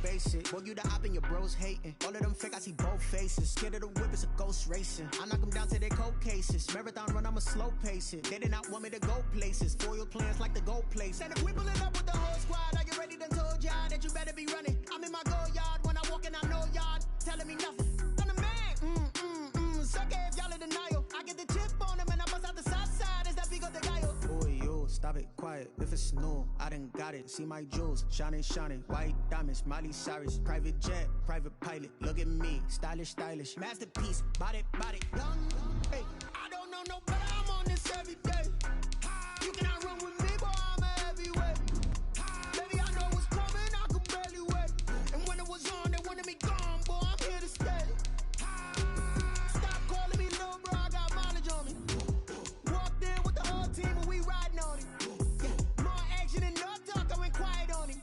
basic. Boy, you the op and your bros hating. All of them fake, I see both faces. Scared of the whip, it's a ghost racing. I knock them down to their cold cases. Marathon run, I'ma slow pace it. They did not want me to go places. Foil plans like the gold place. And if we pulling up with the whole squad, are you ready? Done told y'all that you better be running. I'm in my go yard. When I walk in, I know y'all telling me nothing. I'm the man. Suck it if y'all in denial. I get the chip on them and I bust out the south side. Is that big of the guy? Boy, yo, stop it, quiet. If it's new, I done got it. See my jewels, shining, shining. White diamonds, Miley Cyrus. Private jet, private pilot. Look at me, stylish, stylish. Masterpiece, body, young. Hey, I don't know no better. I'm on this every day. You cannot run with me, boy. I'm a heavyweight. Baby, I know what's coming. I could barely wait. And when it was on, they wanted me gone, boy. I'm here to stay. Stop calling me little bro. I got mileage on me. Walked in with the whole team and we riding on it. Yeah, more action and no talk. I went quiet on it.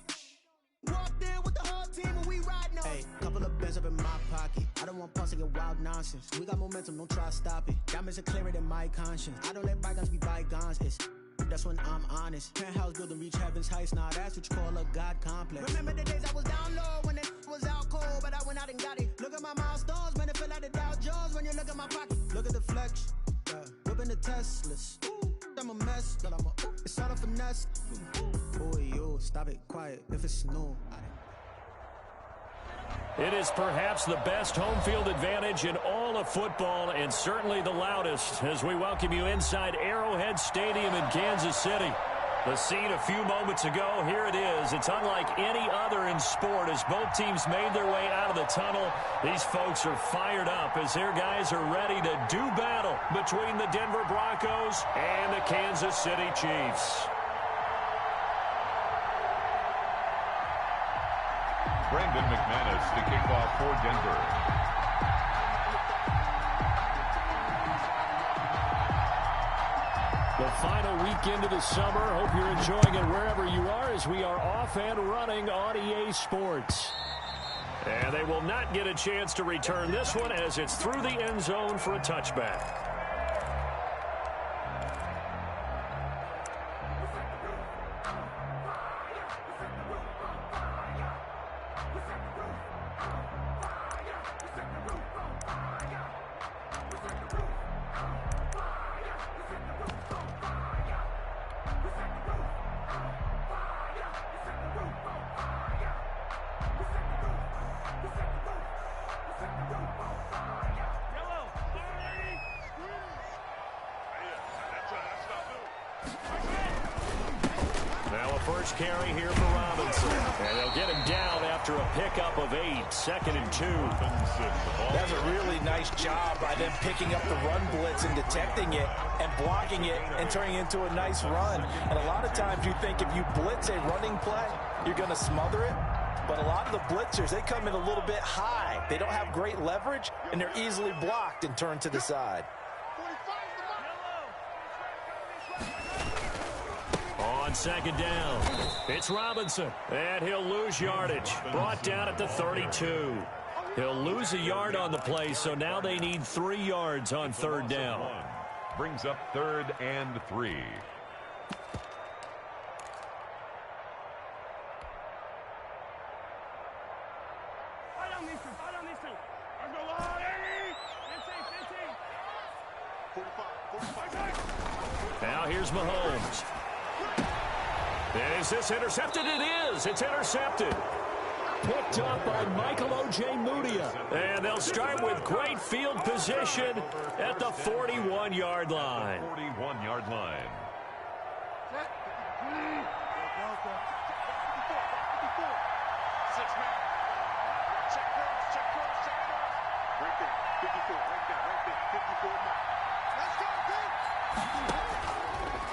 Walked in with the whole team and we riding on it. Hey, couple of bands up in my pocket. I don't want pulse to get wild nonsense. We got momentum, don't try to stop it. Diamonds are clearer than my conscience. I don't let bygones be bygones. That's when I'm honest. Penthouse building, reach heaven's heights. Now that's what you call a God complex. Remember the days I was down low when it was out cold, but I went out and got it. Look at my milestones, man, it feel like the Dow Jones when you look at my pocket. Look at the flex, whipping the Teslas. I'm a mess, but it's all a finesse. Boy, yo, stop it, quiet. If it's new, It is perhaps the best home field advantage in all of football and certainly the loudest as we welcome you inside Arrowhead Stadium in Kansas City. The scene a few moments ago, here it is. It's unlike any other in sport as both teams made their way out of the tunnel. These folks are fired up as their guys are ready to do battle between the Denver Broncos and the Kansas City Chiefs. Brandon McManus to kick off for Denver. The final weekend of the summer. Hope you're enjoying it wherever you are as we are off and running on EA Sports. And they will not get a chance to return this one as it's through the end zone for a touchback. First carry here for Robinson. And they'll get him down after a pickup of 8, 2nd and 2. That's a really nice job by them picking up the run blitz and detecting it and blocking it and turning it into a nice run. And a lot of times you think if you blitz a running play, you're going to smother it. But a lot of the blitzers, they come in a little bit high. They don't have great leverage, and they're easily blocked and turned to the side. On 2nd down, it's Robinson, and he'll lose yardage. Brought down at the 32. He'll lose a yard on the play, so now they need 3 yards on 3rd down. Brings up 3rd and 3. Now here's Mahomes. Is this intercepted? It is. It's intercepted. Picked up by Michael O.J. Mudia. And they'll start with great field position at the 41-yard line. 41-yard line.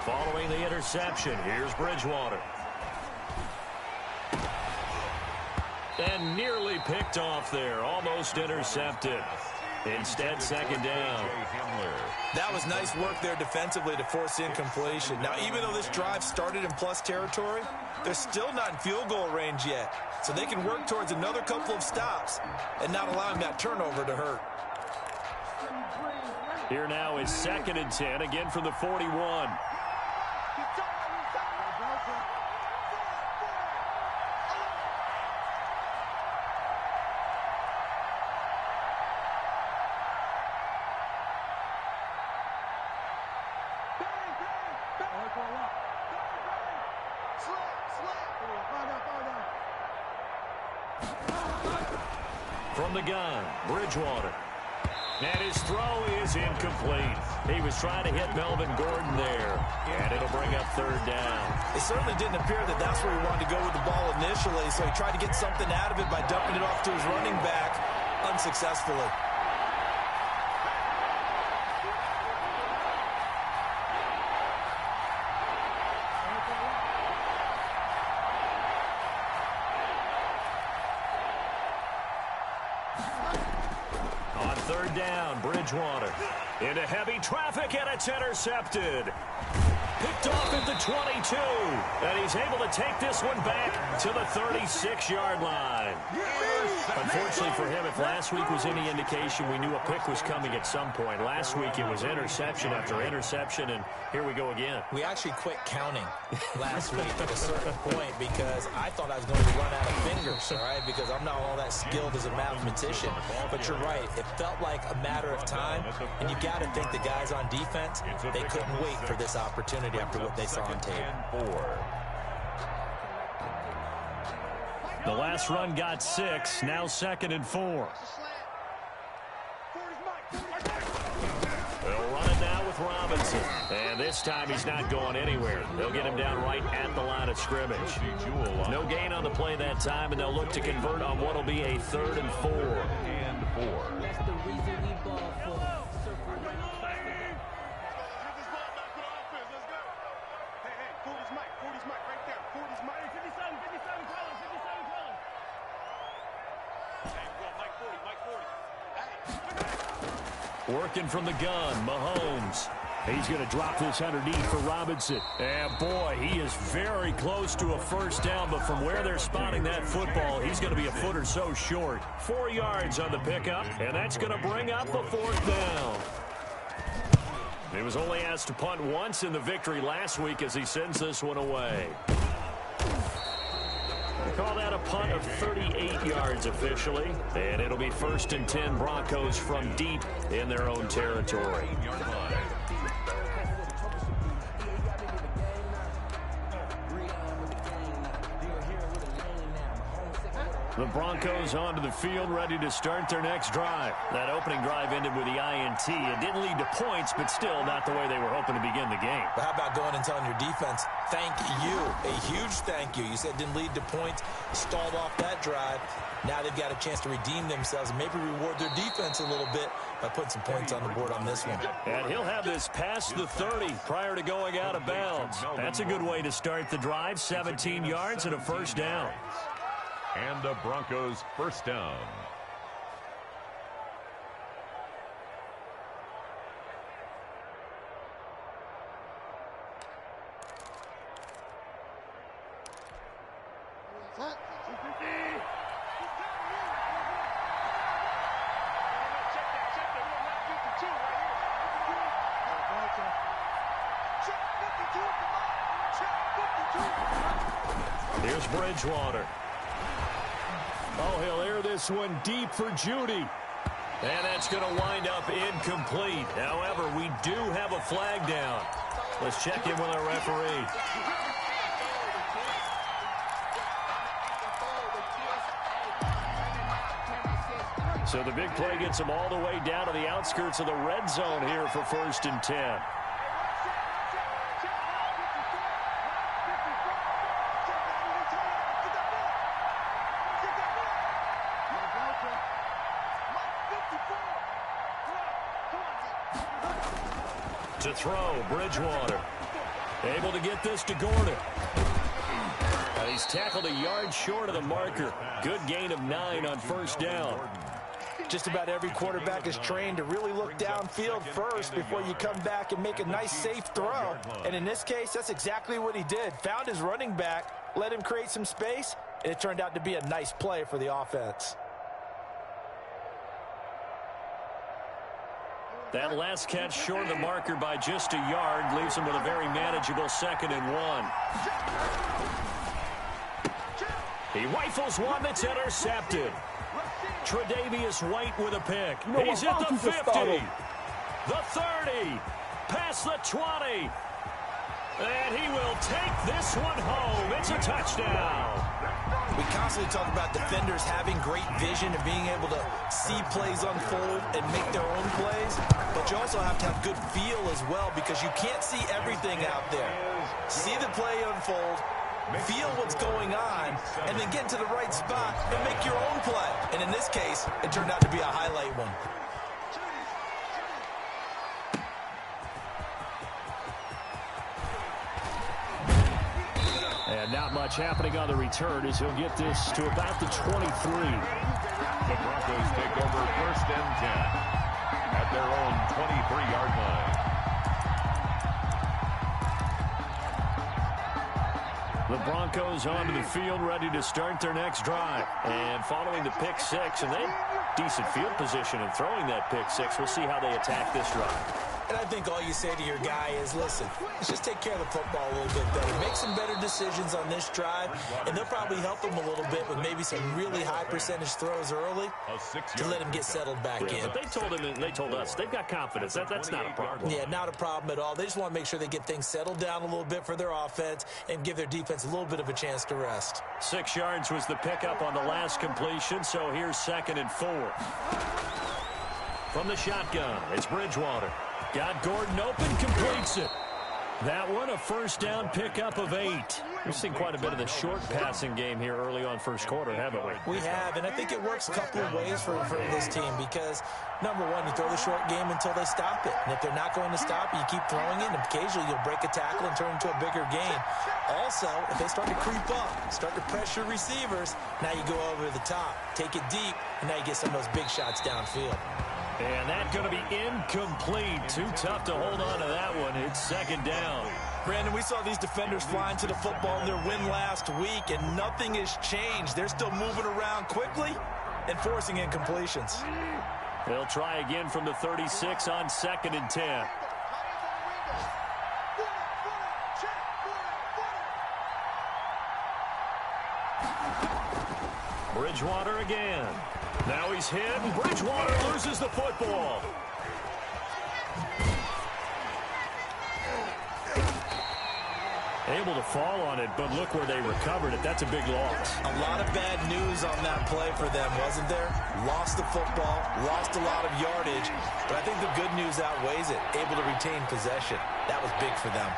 Following the interception, here's Bridgewater. And nearly picked off there, almost intercepted. Instead, 2nd down. That was nice work there defensively to force incompletion. Now, even though this drive started in plus territory, they're still not in field goal range yet. So they can work towards another couple of stops and not allowing that turnover to hurt. Here now is 2nd and 10, again from the 41. From the gun, Bridgewater. And his throw is incomplete. He was trying to hit Melvin Gordon there, and it'll bring up third down. It certainly didn't appear that that's where he wanted to go with the ball initially, so he tried to get something out of it by dumping it off to his running back unsuccessfully. Third down, Bridgewater. Into heavy traffic, and it's intercepted. Picked off at the 22. And he's able to take this one back to the 36-yard line. Unfortunately for him, if last week was any indication, we knew a pick was coming at some point. Last week it was interception after interception, and here we go again. We actually quit counting last week at a certain point because I thought I was going to run out of fingers, all right, because I'm not all that skilled as a mathematician. But you're right. It felt like a matter of time, and you got to think the guys on defense, they couldn't wait for this opportunity after what they saw on tape. The last run got 6, now 2nd and 4. They'll run it now with Robinson. And this time he's not going anywhere. They'll get him down right at the line of scrimmage. No gain on the play that time, and they'll look to convert on what will be a 3rd and 4. That's the reason we ball for. Working from the gun, Mahomes. He's going to drop this underneath for Robinson. And boy, he is very close to a first down, but from where they're spotting that football, he's going to be a foot or so short. 4 yards on the pickup, and that's going to bring up a 4th down. He was only asked to punt once in the victory last week as he sends this one away. We call that a punt of 38 yards officially, and it'll be 1st and 10 Broncos from deep in their own territory. The Broncos onto the field, ready to start their next drive. That opening drive ended with the INT. It didn't lead to points, but still not the way they were hoping to begin the game. But how about going and telling your defense, thank you, a huge thank you. You said it didn't lead to points, stalled off that drive. Now they've got a chance to redeem themselves and maybe reward their defense a little bit by putting some points on the board on this one. And he'll have this past the 30 prior to going out of bounds. That's a good way to start the drive. 17 yards and a first down. And the Broncos first down. Here's Bridgewater. Oh, he'll air this one deep for Judy. And that's going to wind up incomplete. However, we do have a flag down. Let's check in with our referee. So the big play gets them all the way down to the outskirts of the red zone here for 1st and 10. To throw, Bridgewater. Able to get this to Gordon. And he's tackled a yard short of the marker. Good gain of 9 on first down. Just about every quarterback is trained to really look downfield first before you come back and make a nice, safe throw. And in this case, that's exactly what he did. Found his running back, let him create some space, and it turned out to be a nice play for the offense. That last catch short of the marker by just a yard leaves him with a very manageable 2nd and 1. He rifles one that's intercepted. Tre'Davious White with a pick. He's at the 50, the 30, past the 20. And he will take this one home. It's a touchdown. We constantly talk about defenders having great vision and being able to see plays unfold and make their own plays, but you also have to have good feel as well because you can't see everything out there. See the play unfold, feel what's going on, and then get to the right spot and make your own play. And in this case, it turned out to be a highlight one. And not much happening on the return as he'll get this to about the 23. The Broncos take over 1st and 10 at their own 23-yard line. The Broncos onto the field, ready to start their next drive. And following the pick six, and they have decent field position in throwing that pick six. We'll see how they attack this drive. And I think all you say to your guy is, listen, let's just take care of the football a little bit better. Make some better decisions on this drive, and they'll probably help him a little bit with maybe some really high percentage throws early to let him get settled back in. But they told him, and they told us, they've got confidence. That's not a problem. Yeah, not a problem at all. They just want to make sure they get things settled down a little bit for their offense and give their defense a little bit of a chance to rest. 6 yards was the pickup on the last completion, so here's 2nd and 4. From the shotgun, it's Bridgewater. Got Gordon open, completes it. That one, a first down pickup of 8. We've seen quite a bit of the short passing game here early on first quarter, haven't we? We have, and I think it works a couple of ways for this team because, number one, you throw the short game until they stop it. And if they're not going to stop it, you keep throwing it, and occasionally you'll break a tackle and turn into a bigger gain. Also, if they start to creep up, start to pressure receivers, now you go over the top, take it deep, and now you get some of those big shots downfield. And that's going to be incomplete. Too tough to hold on to that one. It's 2nd down. Brandon, we saw these defenders flying to the football in their win last week, and nothing has changed. They're still moving around quickly and forcing incompletions. They'll try again from the 36 on 2nd and 10. Bridgewater again. Now he's hit, and Bridgewater loses the football. Able to fall on it, but look where they recovered it. That's a big loss. A lot of bad news on that play for them, wasn't there? Lost the football, lost a lot of yardage, but I think the good news outweighs it. Able to retain possession. That was big for them.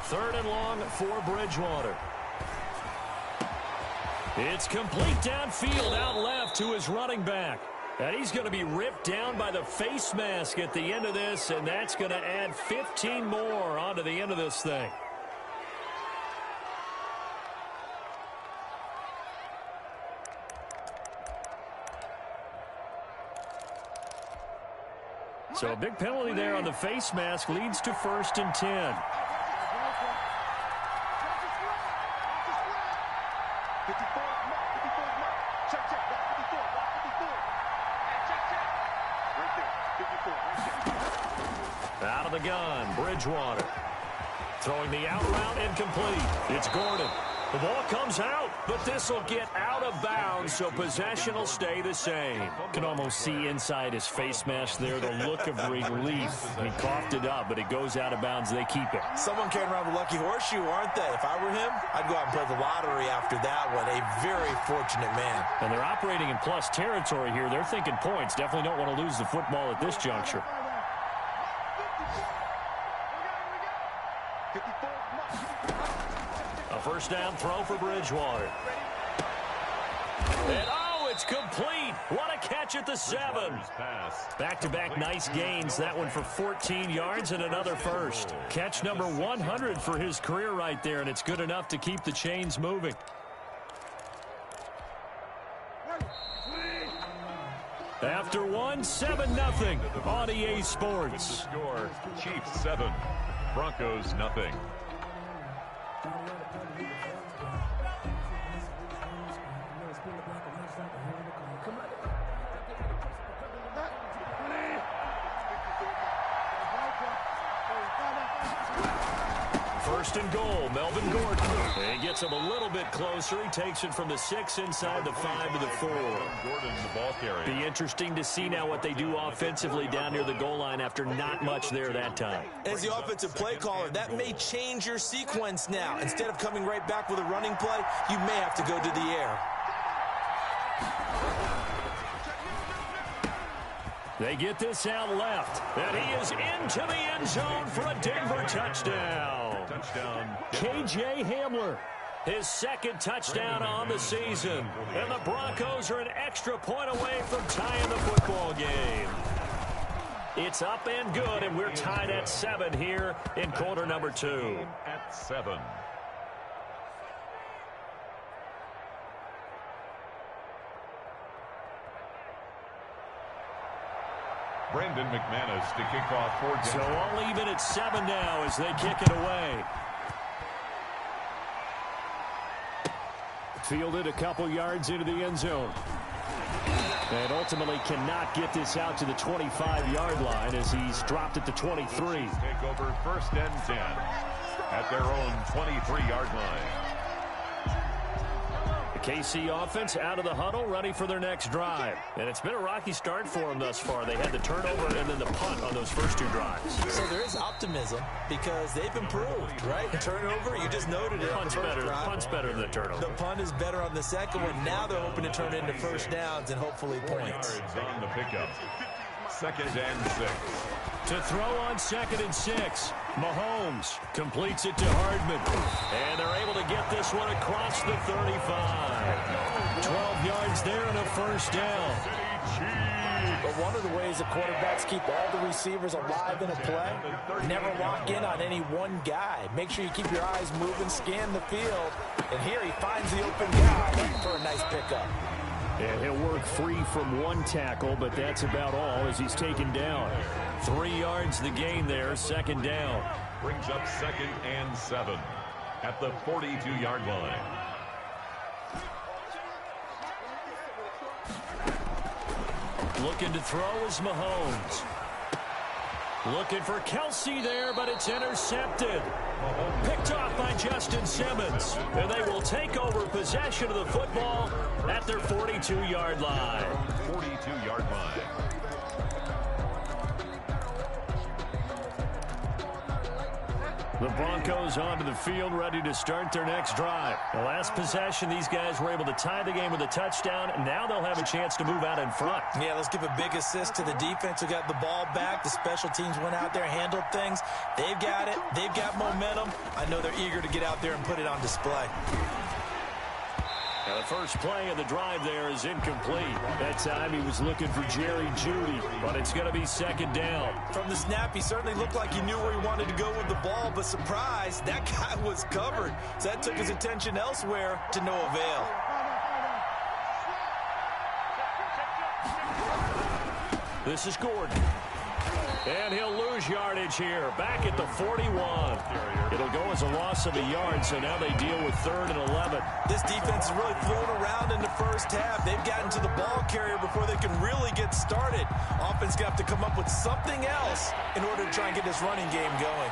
Third and long for Bridgewater. It's complete downfield out left to his running back. And he's going to be ripped down by the face mask at the end of this, and that's going to add 15 more onto the end of this thing. So a big penalty there on the face mask leads to 1st and 10. Out of the gun, Bridgewater. Throwing the out route incomplete. It's Gordon. The ball comes out, but this will get out of bounds, so possession will stay the same. Can almost see inside his face mask there the look of relief. He coughed it up, but it goes out of bounds. They keep it. Someone carrying around the lucky horseshoe, aren't they? If I were him, I'd go out and play the lottery after that one. A very fortunate man. And they're operating in plus territory here. They're thinking points. Definitely don't want to lose the football at this juncture. A first down throw for Bridgewater. And it's complete. What a catch at the 7. Back-to-back nice gains. That one for 14 yards and another first. Catch number 100 for his career right there, and it's good enough to keep the chains moving. After one, 7-0 on EA Sports. The score, Chiefs 7, Broncos nothing. First and goal, Melvin Gordon. He gets him a little bit closer. He takes it from the 6 inside the 5 to the 4. Gordon, the ball carrier. Be interesting to see now what they do offensively down near the goal line after not much there that time. As the offensive play caller, that may change your sequence now. Instead of coming right back with a running play, you may have to go to the air. They get this out left, and he is into the end zone for a Denver touchdown. K.J. Hamler, his second touchdown on the season. And the Broncos are an extra point away from tying the football game. It's up and good, and we're tied at 7 here in quarter number 2. At 7. Brandon McManus to kick off for Denver. So all even at 7 now as they kick it away. Fielded a couple yards into the end zone. And ultimately cannot get this out to the 25-yard line as he's dropped at the 23. Take over first and 10 at their own 23-yard line. KC offense out of the huddle, ready for their next drive. And it's been a rocky start for them thus far. They had the turnover and then the punt on those first 2 drives. So there is optimism because they've improved, right? Turnover, you just noted it. Punt's better than the turnover. The punt is better on the second one. Now they're hoping to turn into first downs and hopefully points. On the pickup. Second and 6. To throw on 2nd and 6. Mahomes completes it to Hardman. And they're able to get this one across the 35. 12 yards there and a first down. But one of the ways the quarterbacks keep all the receivers alive in a play, never lock in on any one guy. Make sure you keep your eyes moving, scan the field. And here he finds the open guy for a nice pickup. And he'll work free from one tackle, but that's about all as he's taken down. 3 yards the gain there, second down. Brings up 2nd and 7 at the 42-yard line. Looking to throw is Mahomes. Looking for Kelsey there, but it's intercepted. Picked off by Justin Simmons. And they will take over possession of the football at their 42-yard line. 42-yard line. The Broncos onto the field, ready to start their next drive. The last possession, these guys were able to tie the game with a touchdown. Now they'll have a chance to move out in front. Yeah, let's give a big assist to the defense who got the ball back. The special teams went out there, handled things. They've got it. They've got momentum. I know they're eager to get out there and put it on display. Now the first play of the drive there is incomplete. That time he was looking for Jerry Jeudy, but it's going to be second down. From the snap, he certainly looked like he knew where he wanted to go with the ball, but surprise, that guy was covered. So that took his attention elsewhere to no avail. This is Gordon. And he'll lose yardage here, back at the 41. It'll go as a loss of a yard, so now they deal with 3rd and 11. This defense is really thrown around in the first half. They've gotten to the ball carrier before they can really get started. Offense going to have to come up with something else in order to try and get this running game going.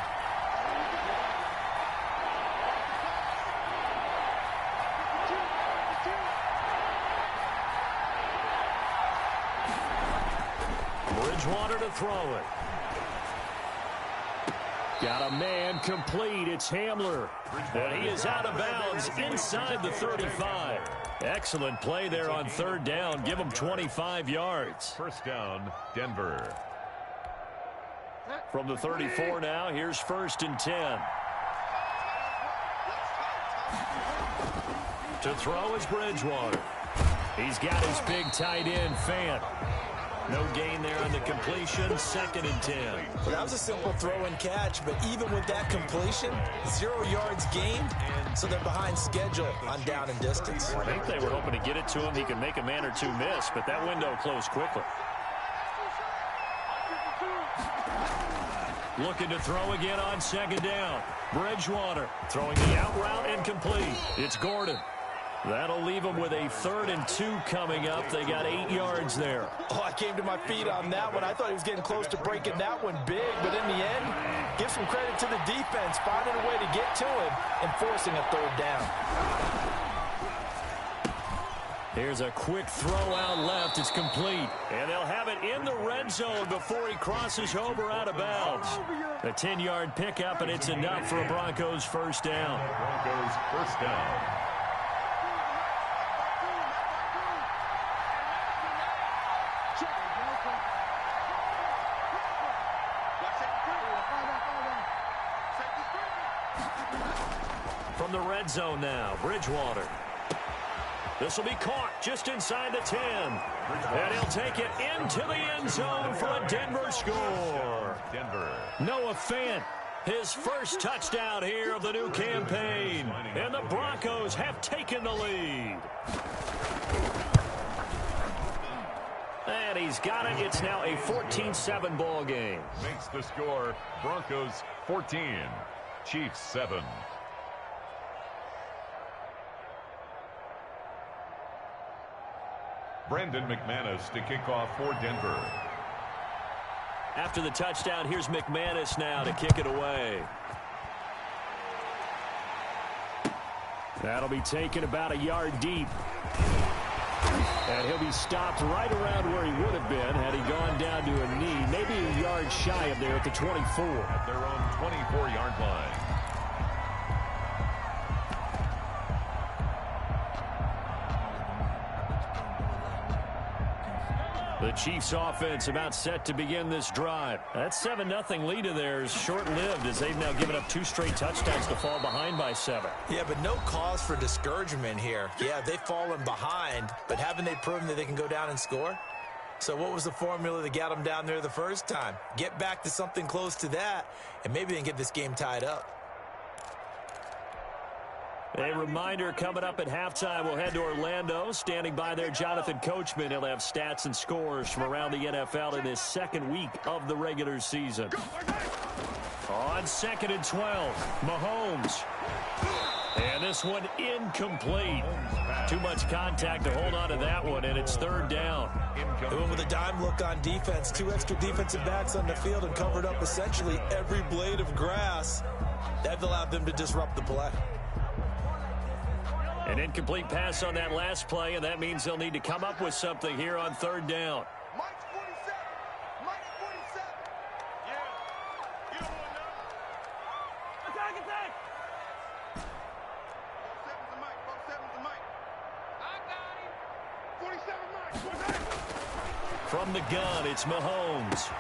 Bridgewater to throw it. Got a man complete. It's Hamler. And he is out of bounds inside the 35. Excellent play there on 3rd down. Give him 25 yards. First down, Denver. From the 34 now, here's 1st and 10. To throw is Bridgewater. He's got his big tight end, Fant. No gain there on the completion, 2nd and 10. Well, that was a simple throw and catch, but even with that completion, 0 yards gained, so they're behind schedule on down and distance. I think they were hoping to get it to him. He could make a man or two miss, but that window closed quickly. Looking to throw again on 2nd down. Bridgewater throwing the out route incomplete. It's Gordon. That'll leave them with a 3rd and 2 coming up. They got 8 yards there. Oh, I came to my feet on that one. I thought he was getting close to breaking that one big, but in the end, give some credit to the defense, finding a way to get to him and forcing a 3rd down. Here's a quick throw out left. It's complete. And they'll have it in the red zone before he crosses over out of bounds. A 10-yard pickup, and it's enough for a Broncos 1st down. Broncos 1st down. From the red zone now, Bridgewater. This will be caught just inside the 10. And he'll take it into the end zone for a Denver score. Noah Fant, his first touchdown here of the new campaign. And the Broncos have taken the lead. And he's got it. It's now a 14-7 ball game. Makes the score Broncos 14, Chiefs 7. Brandon McManus to kick off for Denver. After the touchdown, here's McManus now to kick it away. That'll be taken about a yard deep. And he'll be stopped right around where he would have been had he gone down to a knee, maybe a yard shy of there at the 24. At their own 24-yard line. The Chiefs offense about set to begin this drive. That 7-0 lead of theirs short-lived as they've now given up 2 straight touchdowns to fall behind by 7. Yeah, but no cause for discouragement here. Yeah, they've fallen behind, but haven't they proven that they can go down and score? So what was the formula that got them down there the first time? Get back to something close to that, and maybe they can get this game tied up. A reminder, coming up at halftime, we'll head to Orlando. Standing by there, Jonathan Coachman. He'll have stats and scores from around the NFL in this 2nd week of the regular season. On 2nd and 12, Mahomes. And this one incomplete. Too much contact to hold on to that one, and it's 3rd down. Doing with a dime look on defense. 2 extra defensive backs on the field and covered up essentially every blade of grass. That allowed them to disrupt the play. An incomplete pass on that last play, and that means they'll need to come up with something here on 3rd down. Mike's 47. Mike's 47. Yeah. You don't want to know. Attack. 47's the Mike. 47's the Mike. I got him. 47 Mike. From the gun, it's Mahomes.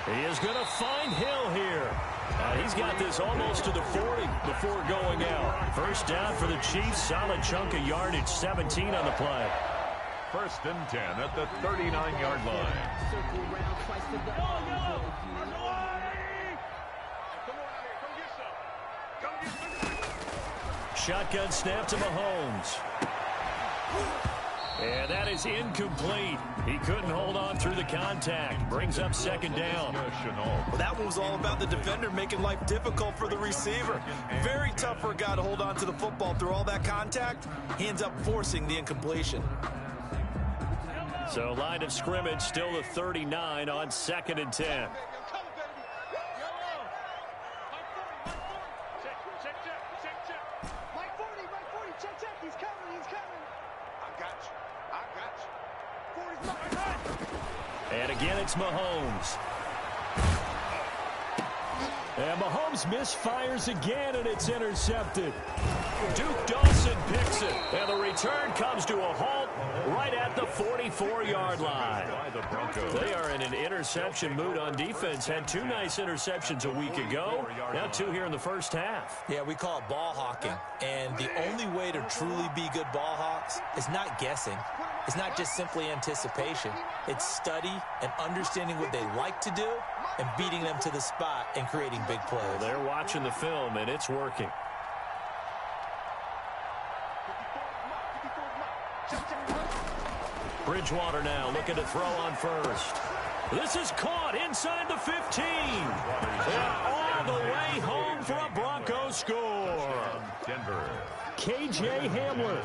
He is going to find Hill here. He's got this almost to the 40 before going out. 1st down for the Chiefs. Solid chunk of yardage. 17 on the play. 1st and 10 at the 39-yard line. Circle round twice to the Come on out here. Come get some. Shotgun snap to Mahomes. And that is incomplete. He couldn't hold on through the contact. Brings up 2nd down. Well, that one was all about the defender making life difficult for the receiver. Very tough for a guy to hold on to the football through all that contact. He ends up forcing the incompletion. So line of scrimmage still the 39 on 2nd and 10. And again, it's Mahomes. And Mahomes misfires again, and it's intercepted. Duke Dawson picks it. And the return comes to a halt right at the 44-yard line. They are in an interception mood on defense. Had 2 nice interceptions a week ago. Now 2 here in the 1st half. Yeah, we call it ball hawking. And the only way to truly be good ball hawks is not guessing. It's not just simply anticipation. It's study and understanding what they like to do and beating them to the spot and creating big plays. Well, they're watching the film, and it's working. Bridgewater now looking to throw on 1st. This is caught inside the 15. And all the way home for a Broncos score. Denver. K.J. Hamler.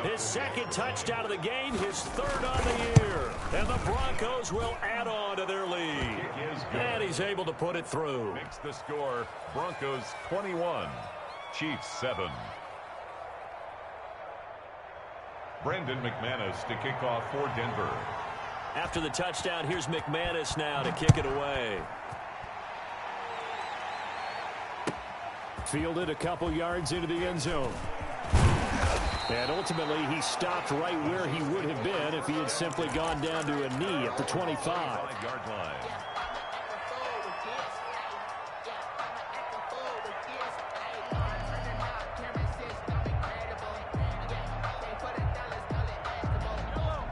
His second touchdown of the game, his third on the year. And the Broncos will add on to their lead. And he's able to put it through. Makes the score Broncos 21, Chiefs 7. Brandon McManus to kick off for Denver. After the touchdown, here's McManus now to kick it away. Fielded a couple yards into the end zone. And ultimately, he stopped right where he would have been if he had simply gone down to a knee at the 25. 5-yard line.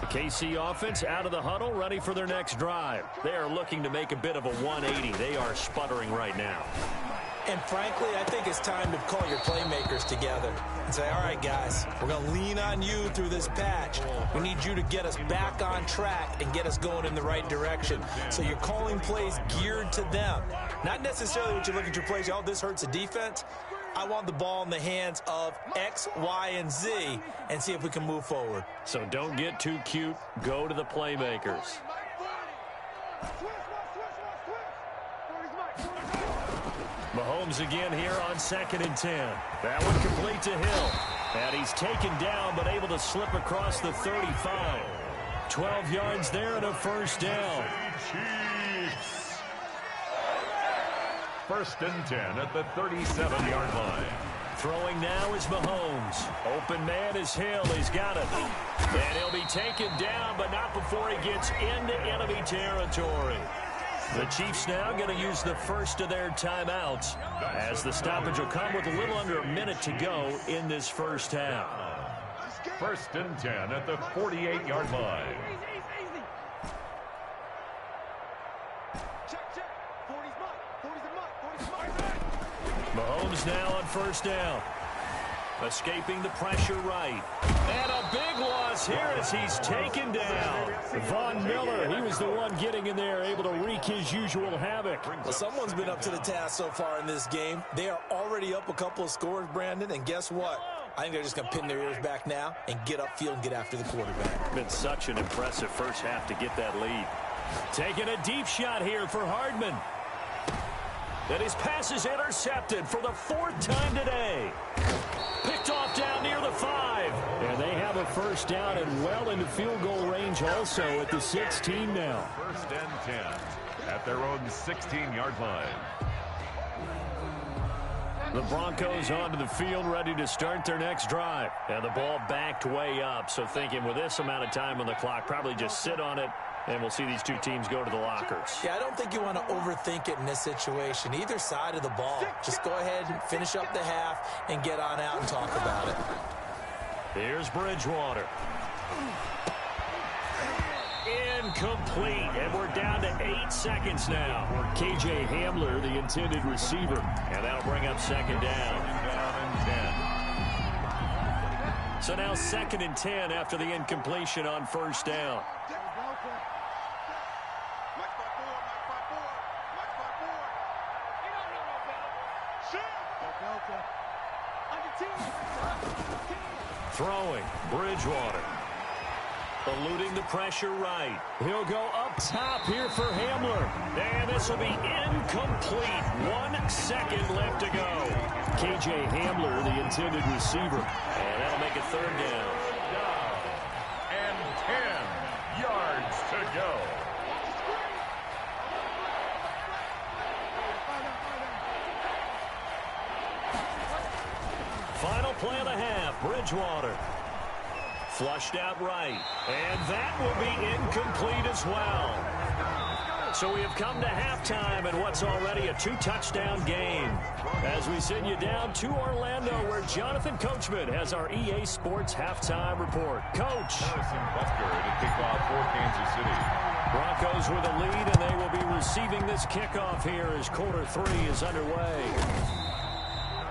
KC offense out of the huddle, ready for their next drive. They are looking to make a bit of a 180. They are sputtering right now. And frankly, I think it's time to call your playmakers together and say, all right, guys, we're going to lean on you through this patch. We need you to get us back on track and get us going in the right direction. So you're calling plays geared to them. Not necessarily what you look at your plays, oh, this hurts the defense. I want the ball in the hands of X, Y, and Z and see if we can move forward. So don't get too cute. Go to the playmakers. Mahomes again here on 2nd and 10. That one complete to Hill. And he's taken down but able to slip across the 35. 12 yards there and a first down. Chiefs. 1st and 10 at the 37-yard line. Throwing now is Mahomes. Open man is Hill. He's got it. And he'll be taken down, but not before he gets into enemy territory. The Chiefs now going to use the first of their timeouts as the stoppage will come with a little under a minute to go in this first half. 1st and 10 at the 48-yard line. Mahomes now on first down. Escaping the pressure right. And a big loss here as he's taken down. Von Miller, he was the one getting in there, able to wreak his usual havoc. Well, someone's been up to the task so far in this game. They are already up a couple of scores, Brandon, and guess what? I think they're just going to pin their ears back now and get upfield and get after the quarterback. Been such an impressive first half to get that lead. Taking a deep shot here for Hardman. And his pass is intercepted for the 4th time today. Picked off down near the 5. And they have a first down and well into field goal range also at the 16 now. 1st and 10 at their own 16-yard line. The Broncos onto the field ready to start their next drive. And the ball backed way up. So thinking with this amount of time on the clock, probably just sit on it. And we'll see these two teams go to the lockers. Yeah, I don't think you want to overthink it in this situation. Either side of the ball. Just go ahead and finish up the half and get on out and talk about it. Here's Bridgewater. Incomplete. And we're down to 8 seconds now. K.J. Hamler, the intended receiver. And that'll bring up 2nd down. So now 2nd and 10 after the incompletion on first down. Throwing, Bridgewater. Eluding the pressure right. He'll go up top here for Hamler. And this will be incomplete. 1 second left to go. K.J. Hamler, the intended receiver. And that'll make it 3rd down. And 10 yards to go. Final play of the half, Bridgewater. Flushed out right. And that will be incomplete as well. So we have come to halftime in what's already a 2-touchdown game. As we send you down to Orlando, where Jonathan Coachman has our EA Sports halftime report. Coach. Harrison Buster to kick off for Kansas City. Broncos with a lead, and they will be receiving this kickoff here as quarter 3 is underway.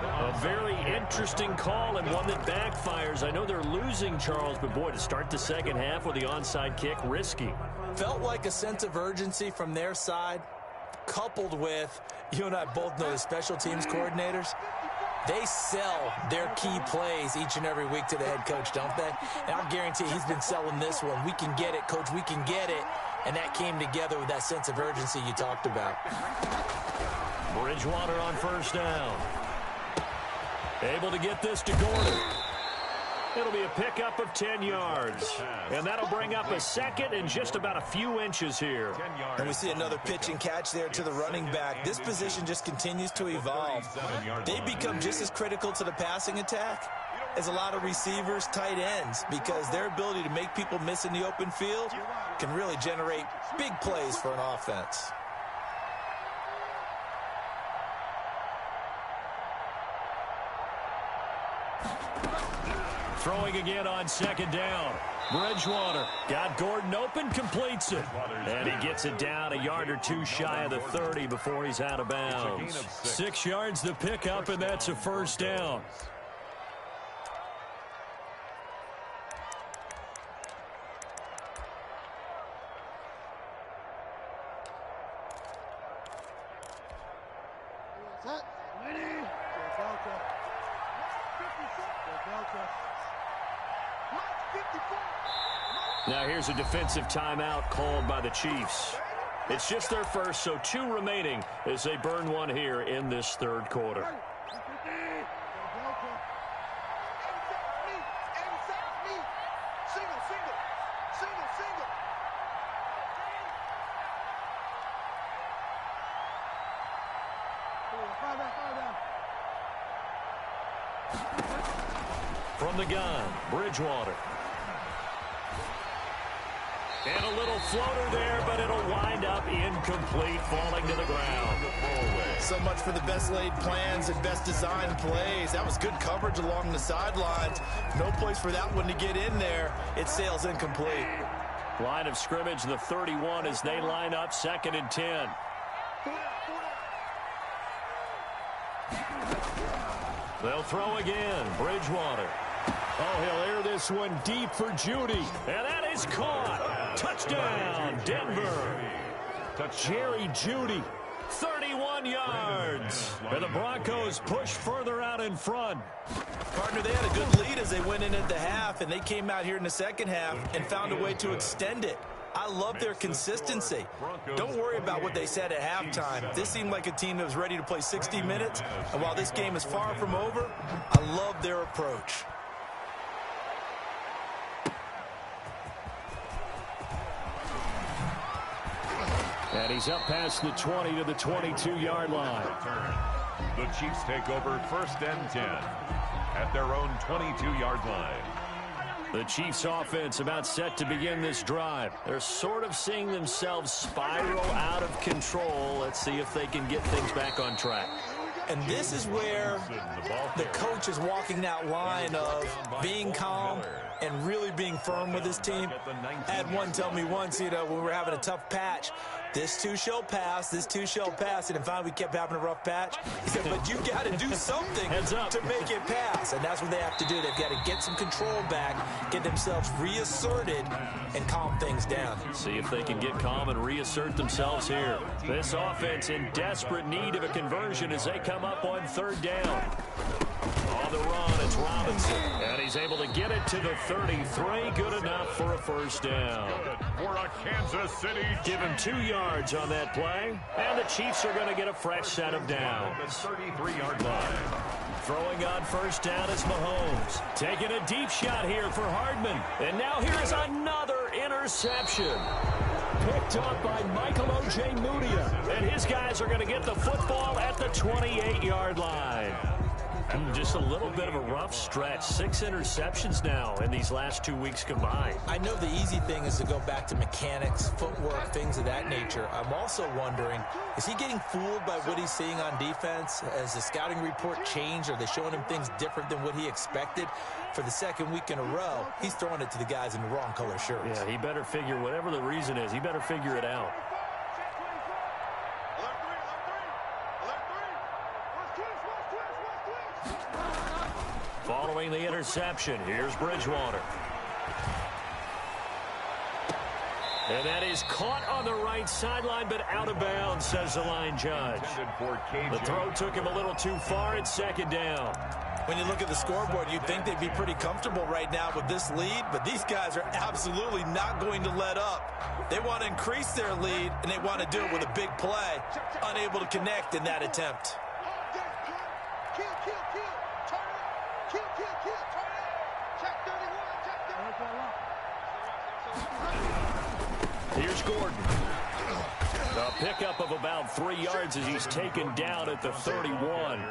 A very interesting call and one that backfires. I know they're losing, Charles, but boy, to start the second half with the onside kick, risky. Felt like a sense of urgency from their side, coupled with, you and I both know the special teams coordinators. They sell their key plays each and every week to the head coach, don't they? And I'll guarantee he's been selling this one. We can get it, coach, we can get it. And that came together with that sense of urgency you talked about. Bridgewater on first down. Able to get this to Gordon. It'll be a pickup of 10 yards. And that'll bring up a second and just about a few inches here. And we see another pitch and catch there to the running back. This position just continues to evolve. They become just as critical to the passing attack as a lot of receivers, tight ends, because their ability to make people miss in the open field can really generate big plays for an offense. Throwing again on second down. Bridgewater got Gordon open, completes it. And he gets it down a yard or two shy of the 30 before he's out of bounds. 6 yards the pickup, and that's a first down. Now here's a defensive timeout called by the Chiefs. It's just their first, so 2 remaining as they burn one here in this third quarter. From the gun, Bridgewater. And a little floater there, but it'll wind up incomplete, falling to the ground. So much for the best laid plans and best designed plays. That was good coverage along the sidelines. No place for that one to get in there. It sails incomplete. Line of scrimmage, the 31, as they line up 2nd and 10. They'll throw again. Bridgewater. Oh, he'll air this one deep for Judy. And that is caught. Touchdown, Denver. Jerry Judy, 31 yards. And the Broncos push further out in front. Partner, they had a good lead as they went in at the half, and they came out here in the second half and found a way to extend it. I love their consistency. Don't worry about what they said at halftime. This seemed like a team that was ready to play 60 minutes, and while this game is far from over, I love their approach. And he's up past the 20 to the 22-yard line. The Chiefs take over 1st and 10 at their own 22-yard line. The Chiefs offense about set to begin this drive. They're sort of seeing themselves spiral out of control. Let's see if they can get things back on track. And this is where the coach is walking that line of being calm and really being firm with his team. I had one tell me once, when we were having a tough patch, this too shall pass, this too shall pass. And finally we kept having a rough patch. He said, but you got to do something to make it pass. And that's what they have to do. They've got to get some control back, get themselves reasserted, and calm things down. See if they can get calm and reassert themselves here. This offense in desperate need of a conversion as they come up on 3rd down. On the run, it's Robinson. And he's able to get it to the 33. Good enough for a first down. For a Kansas City. Give him 2 yards on that play. And the Chiefs are going to get a fresh set of downs. The 33-yard line. Throwing on first down is Mahomes. Taking a deep shot here for Hardman. And now here is another interception. Picked up by Michael O.J. Mudia. And his guys are going to get the football at the 28-yard line. Just a little bit of a rough stretch. 6 interceptions now in these last 2 weeks combined. I know the easy thing is to go back to mechanics, footwork, things of that nature. I'm also wondering, is he getting fooled by what he's seeing on defense? Has the scouting report changed? Are they showing him things different than what he expected? For the 2nd week in a row, he's throwing it to the guys in the wrong color shirts. Yeah, he better figure, whatever the reason is, he better figure it out. Following the interception, here's Bridgewater. And that is caught on the right sideline, but out of bounds, says the line judge. The throw took him a little too far. It's second down. When you look at the scoreboard, you'd think they'd be pretty comfortable right now with this lead, but these guys are absolutely not going to let up. They want to increase their lead, and they want to do it with a big play. Unable to connect in that attempt. Here's Gordon. A pickup of about 3 yards as he's taken down at the 31.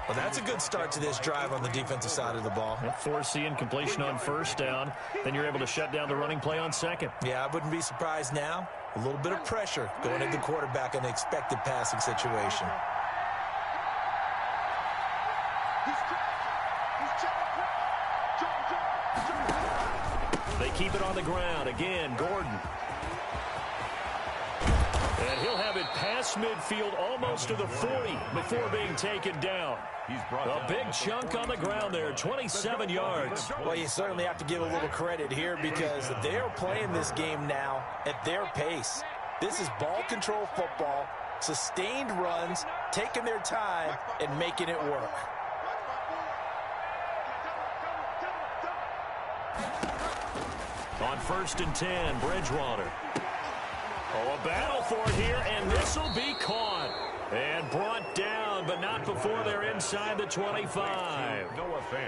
Well, that's a good start to this drive on the defensive side of the ball. Force the incompletion on first down. Then you're able to shut down the running play on second. Yeah, I wouldn't be surprised now. A little bit of pressure going into the quarterback in an expected passing situation. They keep it on the ground. Again, Gordon. And he'll have it past midfield almost to the 40 before being taken down. A big chunk on the ground there, 27 yards. Well, you certainly have to give a little credit here because they are playing this game now at their pace. This is ball control football, sustained runs, taking their time, and making it work. On 1st and 10, Bridgewater. Oh, a battle for it here, and this will be caught. And brought down, but not before they're inside the 25.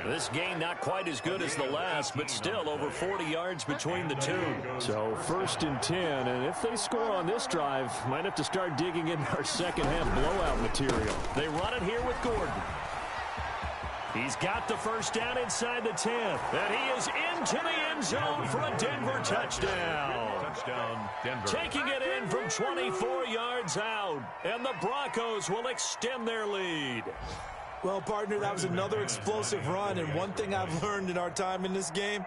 This game not quite as good as the last, but still over 40 yards between the two. So 1st and 10, and if they score on this drive, might have to start digging in our second half blowout material. They run it here with Gordon. He's got the first down inside the 10. And he is into the end zone for a Denver touchdown. Denver. Taking it in from 24 yards out. And the Broncos will extend their lead. Well, partner, that was another explosive run. And one thing I've learned in our time in this game,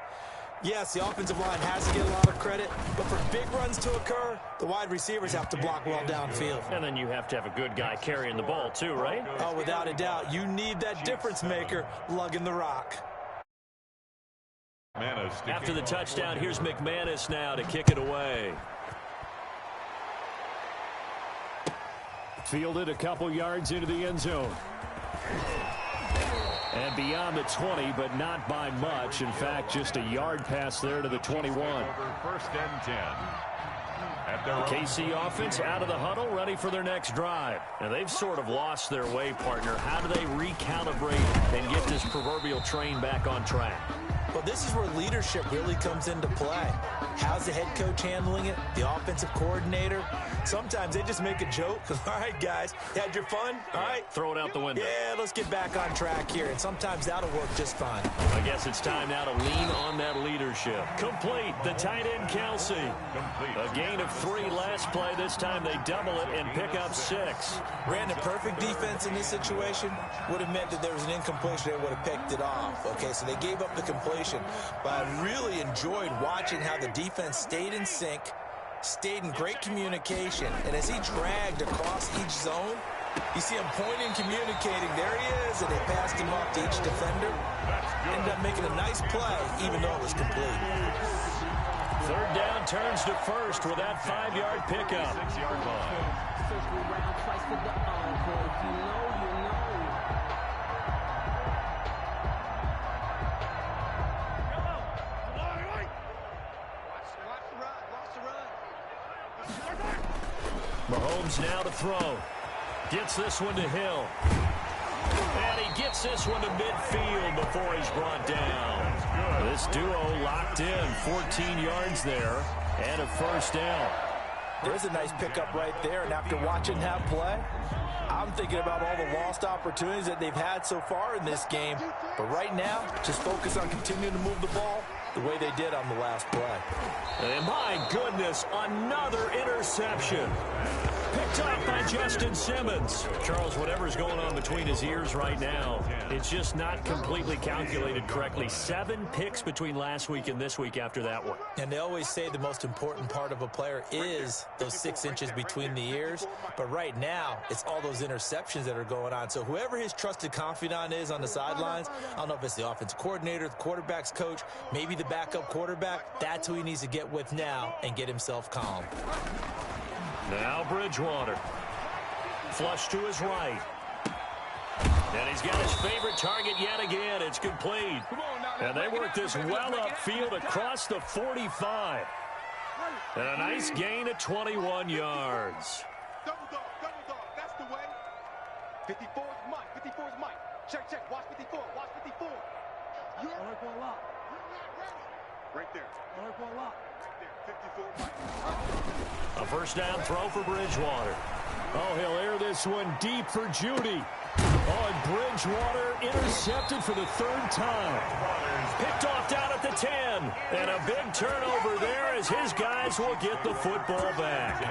yes, the offensive line has to get a lot of credit, but for big runs to occur, the wide receivers have to block well downfield. And then you have to have a good guy carrying the ball too, right? Oh, without a doubt. You need that difference maker lugging the rock. After the touchdown, here's McManus now to kick it away. Fielded a couple yards into the end zone. And beyond the 20, but not by much. In fact, just a yard pass there to the 21. 1st and 10. The KC offense out of the huddle, ready for their next drive. And they've sort of lost their way, partner. How do they recalibrate and get this proverbial train back on track? Well, this is where leadership really comes into play. How's the head coach handling it? The offensive coordinator? Sometimes they just make a joke. All right, guys, had your fun? All right. Throw it out the window. Yeah, let's get back on track here. And sometimes that'll work just fine. I guess it's time now to lean on that leadership. Complete. The tight end, Kelsey. A gain of 3 last play. This time they double it and pick up 6. Ran a perfect defense in this situation. Would have meant that there was an incompletion. They would have picked it off. Okay, so they gave up the completion. But I really enjoyed watching how the defense stayed in sync, stayed in great communication, and as he dragged across each zone, you see him pointing, communicating. There he is, and they passed him off to each defender. Ended up making a nice play, even though it was complete. 3rd down turns to 1st with that 5-yard pickup. 6-yard line. Circle round twice for the encore. If you know, you know. Mahomes now to throw. Gets this one to Hill. And he gets this one to midfield before he's brought down. This duo locked in. 14 yards there and a 1st down. There's a nice pickup right there, and after watching that play, I'm thinking about all the lost opportunities that they've had so far in this game. But right now, just focus on continuing to move the ball the way they did on the last play. And my goodness, another interception. Picked off by Justin Simmons. Charles, whatever's going on between his ears right now, it's just not completely calculated correctly. 7 picks between last week and this week after that one. And they always say the most important part of a player is those 6 inches between the ears. But right now, it's all those interceptions that are going on. So whoever his trusted confidant is on the sidelines, I don't know if it's the offensive coordinator, the quarterback's coach, maybe the backup quarterback, that's who he needs to get with now and get himself calm. Now Bridgewater. Flush to his right. And he's got his favorite target yet again. It's complete. And they work this well upfield across the 45. And a nice gain of 21 yards. Double dog, that's the way. 54 is Mike, 54 is Mike. Check, watch 54, watch 54. You're not ready. Right there. Right there, 54 Mike. A first down throw for Bridgewater. Oh, he'll air this one deep for Judy. Oh, and Bridgewater intercepted for the 3rd time. Picked off down at the 10. And a big turnover there as his guys will get the football back.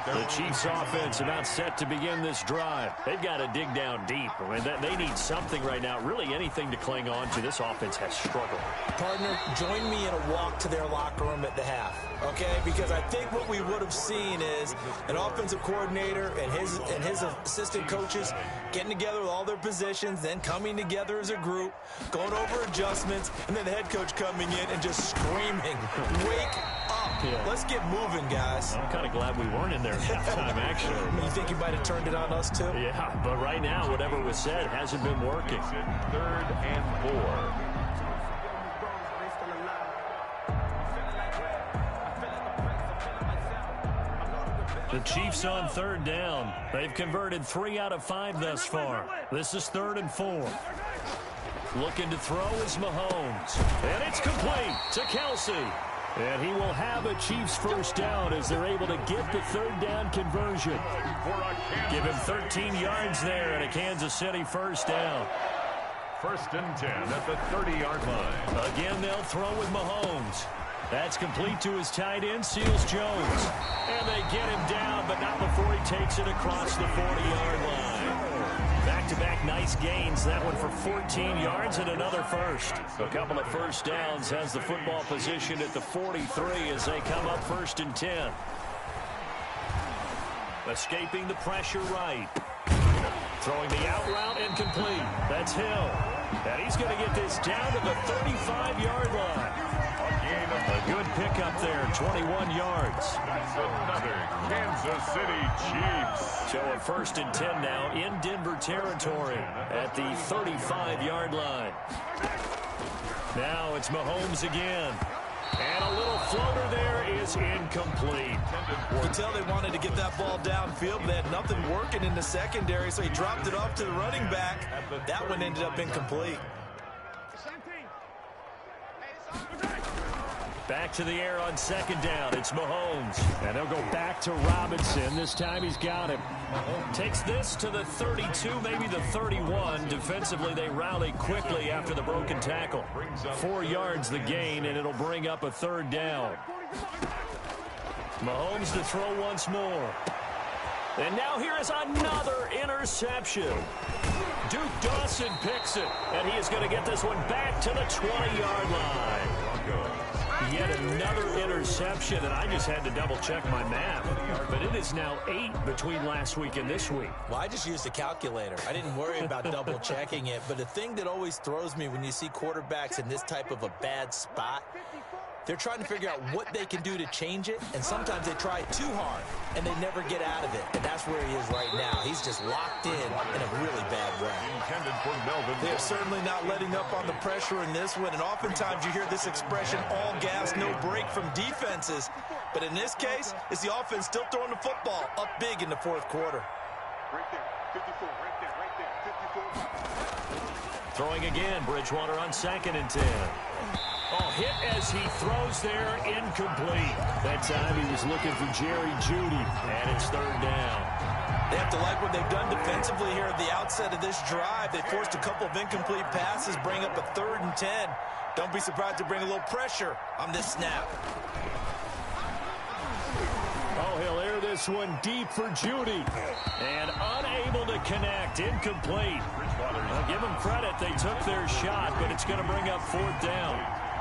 The Chiefs offense about set to begin this drive. They've got to dig down deep. I mean, they need something right now, really anything to cling on to. This offense has struggled. Partner, join me in a walk to their locker room at the half, okay? Because I think what we would have seen is an offensive coordinator and his assistant coaches getting together with all their positions, then coming together as a group, going over adjustments, and then the head coach coming in and just screaming, "Wake up. Yeah. Let's get moving, guys." I'm kind of glad we weren't in there at halftime, actually. You think you might have turned it on us, too? Yeah, but right now, whatever was said hasn't been working. 3rd and 4. The Chiefs on 3rd down. They've converted 3 out of 5 thus far. This is 3rd and 4. Looking to throw is Mahomes. And it's complete to Kelsey. And he will have a Chiefs first down as they're able to get the 3rd down conversion. Give him 13 yards there and a Kansas City first down. 1st and 10 at the 30-yard line. Again, they'll throw with Mahomes. That's complete to his tight end, Seals Jones. And they get him down, but not before he takes it across the 40-yard line. Back-to-back nice gains. That one for 14 yards and another first. A couple of first downs has the football position at the 43 as they come up 1st and 10. Escaping the pressure right. Throwing the out route and complete. That's Hill. And he's going to get this down to the 35-yard line. A good pickup there, 21 yards. That's another Kansas City Chiefs. So a 1st and 10 now in Denver territory at the 35-yard line. Now it's Mahomes again. And a little floater there is incomplete. You can tell they wanted to get that ball downfield, but they had nothing working in the secondary, so he dropped it off to the running back. That one ended up incomplete. Back to the air on 2nd down. It's Mahomes. And they'll go back to Robinson. This time he's got him. Takes this to the 32, maybe the 31. Defensively, they rally quickly after the broken tackle. 4 yards the gain, and it'll bring up a 3rd down. Mahomes to throw once more. And now here is another interception. Duke Dawson picks it, and he is going to get this one back to the 20-yard line. Yet another interception, and I just had to double-check my math. But it is now 8 between last week and this week. Well, I just used a calculator. I didn't worry about double-checking it. But the thing that always throws me when you see quarterbacks in this type of a bad spot, they're trying to figure out what they can do to change it, and sometimes they try too hard, and they never get out of it. And that's where he is right now. He's just locked in a really bad way. Intended for Melvin. They're certainly not letting up on the pressure in this one, and oftentimes you hear this expression, all gas, no break from defenses. But in this case, it's the offense still throwing the football up big in the 4th quarter. Right there, 54, right there, 54. Throwing again, Bridgewater on 2nd and 10. Oh, hit as he throws there, incomplete. That time he was looking for Jerry Jeudy, and it's 3rd down. They have to like what they've done defensively here at the outset of this drive. They forced a couple of incomplete passes, bring up a 3rd and 10. Don't be surprised to bring a little pressure on this snap. Oh, he'll air this this one deep for Judy. And unable to connect. Incomplete. I'll give them credit. They took their shot, but it's going to bring up 4th down.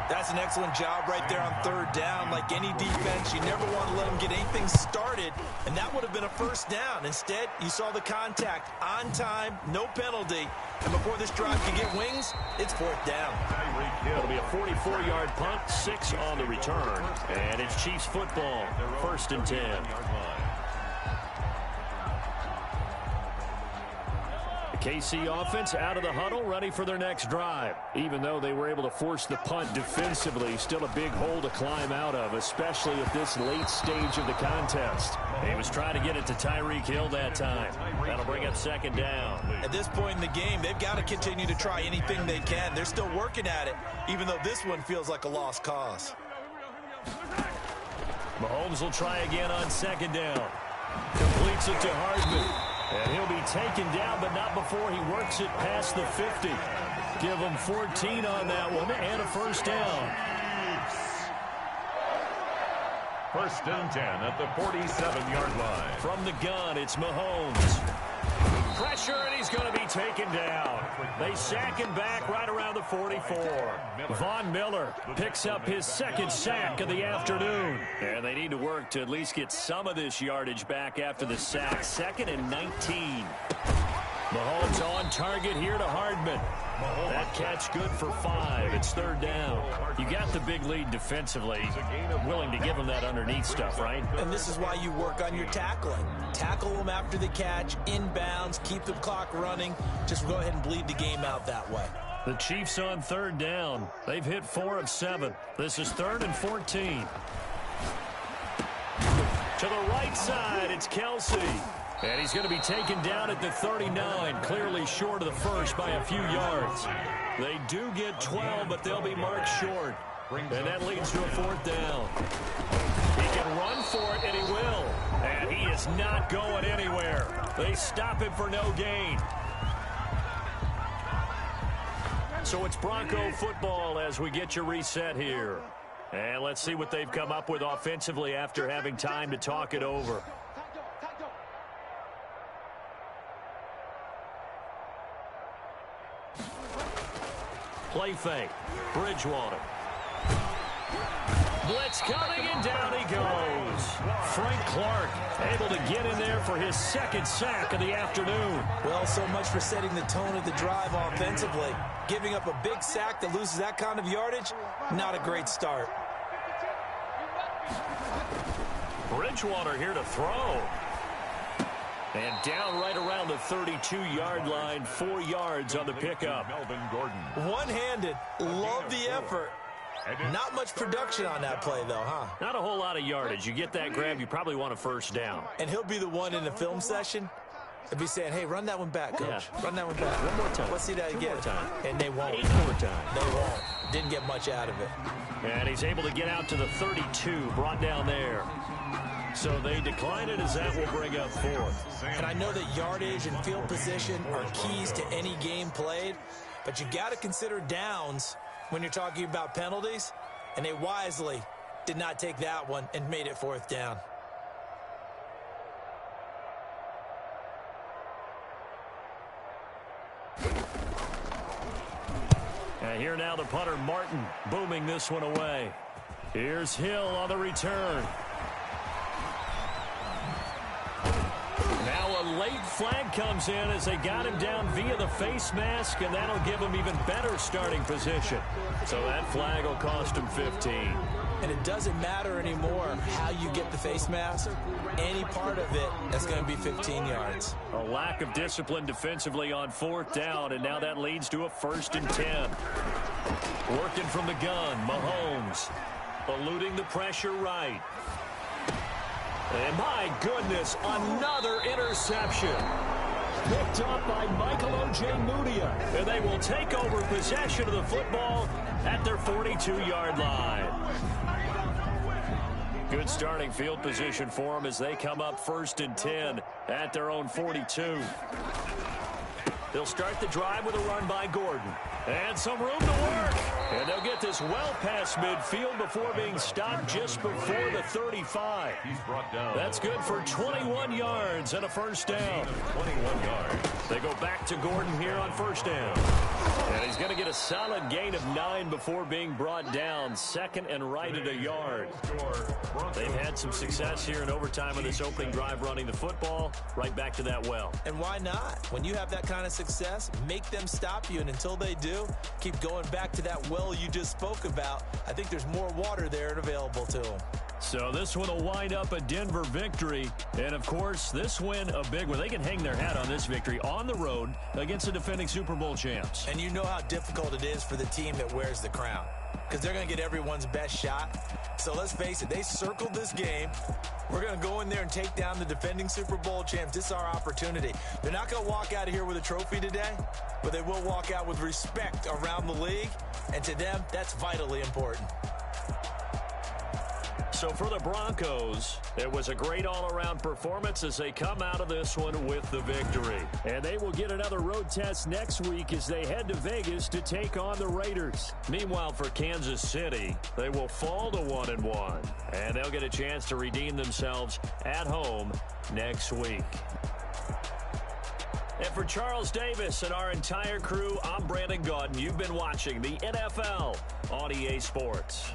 That's an excellent job right there on 3rd down. Like any defense, you never want to let them get anything started, and that would have been a 1st down. Instead, you saw the contact on time, no penalty, and before this drive could get wings, it's 4th down. It'll be a 44-yard punt, 6 on the return, and it's Chiefs football, 1st and 10. KC offense out of the huddle, ready for their next drive. Even though they were able to force the punt defensively, still a big hole to climb out of, especially at this late stage of the contest. He was trying to get it to Tyreek Hill that time. That'll bring up 2nd down. At this point in the game, they've got to continue to try anything they can. They're still working at it, even though this one feels like a lost cause. Mahomes will try again on 2nd down. Completes it to Hardman. And he'll be taken down, but not before he works it past the 50. Give him 14 on that one and a 1st down. 1st and 10 at the 47-yard line. From the gun, it's Mahomes. Pressure, and he's going to be taken down. They sack him back right around the 44. Von Miller picks up his 2nd sack of the afternoon. And they need to work to at least get some of this yardage back after the sack. 2nd and 19. Mahomes on target here to Hardman. That catch good for 5. It's 3rd down. You got the big lead defensively. Willing to give them that underneath stuff, right? And this is why you work on your tackling. Tackle them after the catch, inbounds, keep the clock running. Just go ahead and bleed the game out that way. The Chiefs on 3rd down. They've hit 4 of 7. This is 3rd and 14. To the right side, it's Kelsey. And he's going to be taken down at the 39, clearly short of the 1st by a few yards. They do get 12, but they'll be marked short. And that leads to a 4th down. He can run for it, and he will. And he is not going anywhere. They stop him for no gain. So it's Bronco football as we get you reset here. And let's see what they've come up with offensively after having time to talk it over. Play fake. Bridgewater. Blitz coming, and down he goes. Frank Clark able to get in there for his 2nd sack of the afternoon. Well, so much for setting the tone of the drive offensively. Giving up a big sack that loses that kind of yardage, not a great start. Bridgewater here to throw. And down right around the 32-yard line, 4 yards on the pickup. Melvin Gordon. One-handed, love the effort. Not much production on that play, though, huh? Not a whole lot of yardage. You get that grab, you probably want a 1st down. And he'll be the one in the film session and be saying, hey, run that one back, coach. Yeah. Run that one back. One more time. Let's see that again. 2 more time. And they won't. 8 more time. They won't. Didn't get much out of it. And he's able to get out to the 32, brought down there. So they decline it as that will bring up 4th. And I know that yardage and field position are keys to any game played, but you got to consider downs when you're talking about penalties, and they wisely did not take that one and made it 4th down. And here now the punter, Martin, booming this one away. Here's Hill on the return. Now a late flag comes in as they got him down via the face mask, and that'll give him even better starting position. So that flag will cost him 15. And it doesn't matter anymore how you get the face mask. Any part of it, that's going to be 15 yards. A lack of discipline defensively on 4th down, and now that leads to a 1st and 10. Working from the gun, Mahomes. Eluding the pressure right. And my goodness, another interception. Picked up by Michael Ojemudia. And they will take over possession of the football at their 42-yard line. Good starting field position for them as they come up 1st and 10 at their own 42. They'll start the drive with a run by Gordon. And some room to work. And they'll get this is well past midfield before being stopped just before the 35. He's brought down. That's good for 21 yards and a first down. 21 yards. They go back to Gordon here on first down. And he's going to get a solid gain of 9 before being brought down. Second and right at a yard. They've had some success here in overtime on this opening drive running the football. Right back to that well. And why not? When you have that kind of success, make them stop you. And until they do, keep going back to that well you just spoke about. I think there's more water there and available to them. So this one will wind up a Denver victory. And, of course, this win a big one. They can hang their hat on this victory on the road against the defending Super Bowl champs. And you know how difficult it is for the team that wears the crown, because they're going to get everyone's best shot. So let's face it, they circled this game. We're going to go in there and take down the defending Super Bowl champs. This is our opportunity. They're not going to walk out of here with a trophy today, but they will walk out with respect around the league. And to them, that's vitally important. So for the Broncos, it was a great all-around performance as they come out of this one with the victory. And they will get another road test next week as they head to Vegas to take on the Raiders. Meanwhile, for Kansas City, they will fall to 1-1, and they'll get a chance to redeem themselves at home next week. And for Charles Davis and our entire crew, I'm Brandon Gaudin. You've been watching the NFL on EA Sports.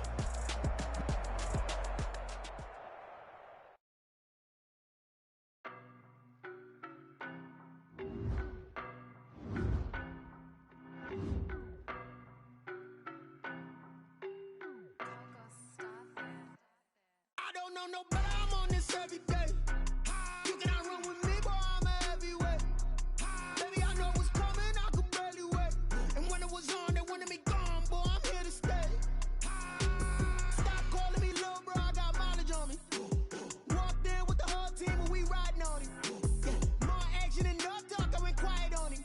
No, but I'm on this every day. You cannot run with me, boy, I'm a heavyweight. Baby, I know what's coming, I could barely wait. And when it was on, they wanted me gone, boy, I'm here to stay. Stop calling me little bro, I got mileage on me. Walked in with the whole team and we riding on him. Yeah, more action than no talk, I went quiet on him.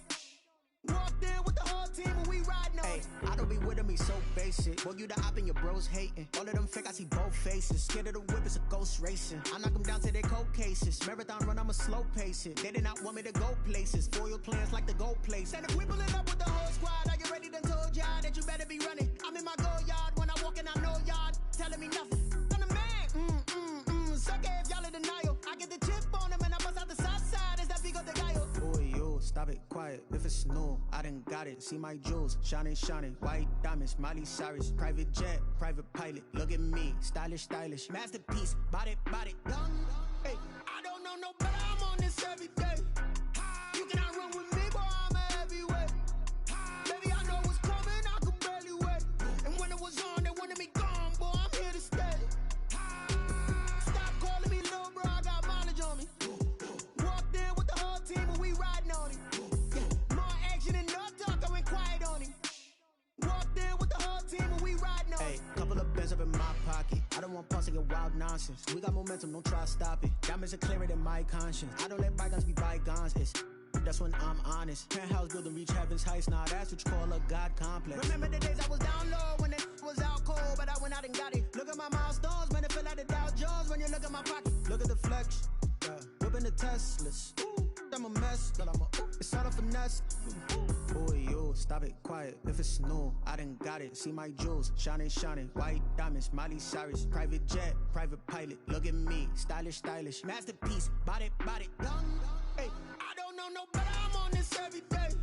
Walked in with the whole team and we riding on him. I don't be with me so basic. Boy, you the op and your bros hating. All of them fake, I see both faces. Scared of the whip, it's a ghost racing. I knock them down to their cold cases. Marathon run, I'ma slow pace it. They did not want me to go places. Foil plans like the go place. And if we pulling up with the whole squad, are you ready? Done told y'all that you better be running. I'm in my go yard. When I walk in, I know y'all telling me nothing. I'm the man. Suck it if y'all in denial. I get the chip on them and I bust out the south side. Is that Vigo de Gallo? Boy, yo, stop it, quiet. If it's new, I done got it. See my jewels, shining, shining. White diamonds, Miley Cyrus. Private jet, private pilot. Look at me, stylish, stylish. Masterpiece, body, done. Hey, I don't know, no, but I'm on this every day. You cannot run with me, boy, I'm a heavyweight. Baby, I know what's coming, I could barely wait. And when it was on, they wanted me gone, boy, I'm here to stay. Stop calling me little bro, I got mileage on me. Walked in with the whole team and we riding on him. Yeah, more action than no talk, I went quiet on him. Walked in with the whole team and we riding on him. Hey, couple of bands up in my pocket. I don't want pause to get wild nonsense. We got momentum, don't try to stop it. Diamonds are clearer than my conscience. I don't let bygones be bygones. That's when I'm honest. Penthouse building reach heaven's heights. Nah, that's what you call a God complex. Remember the days I was down low when it was out cold, but I went out and got it. Look at my milestones, man, it feel like the Dow Jones when you look at my pocket. Look at the flex, yeah. Whipping the Teslas. Ooh, I'm a mess, but it's all a finesse. Boy, yo, stop it, quiet. If it's new, I done got it. See my jewels, shining, shining. White diamonds, Miley Cyrus. Private jet, private pilot. Look at me, stylish, stylish. Masterpiece, body, done. Hey, I don't know, no, but I'm on this every day.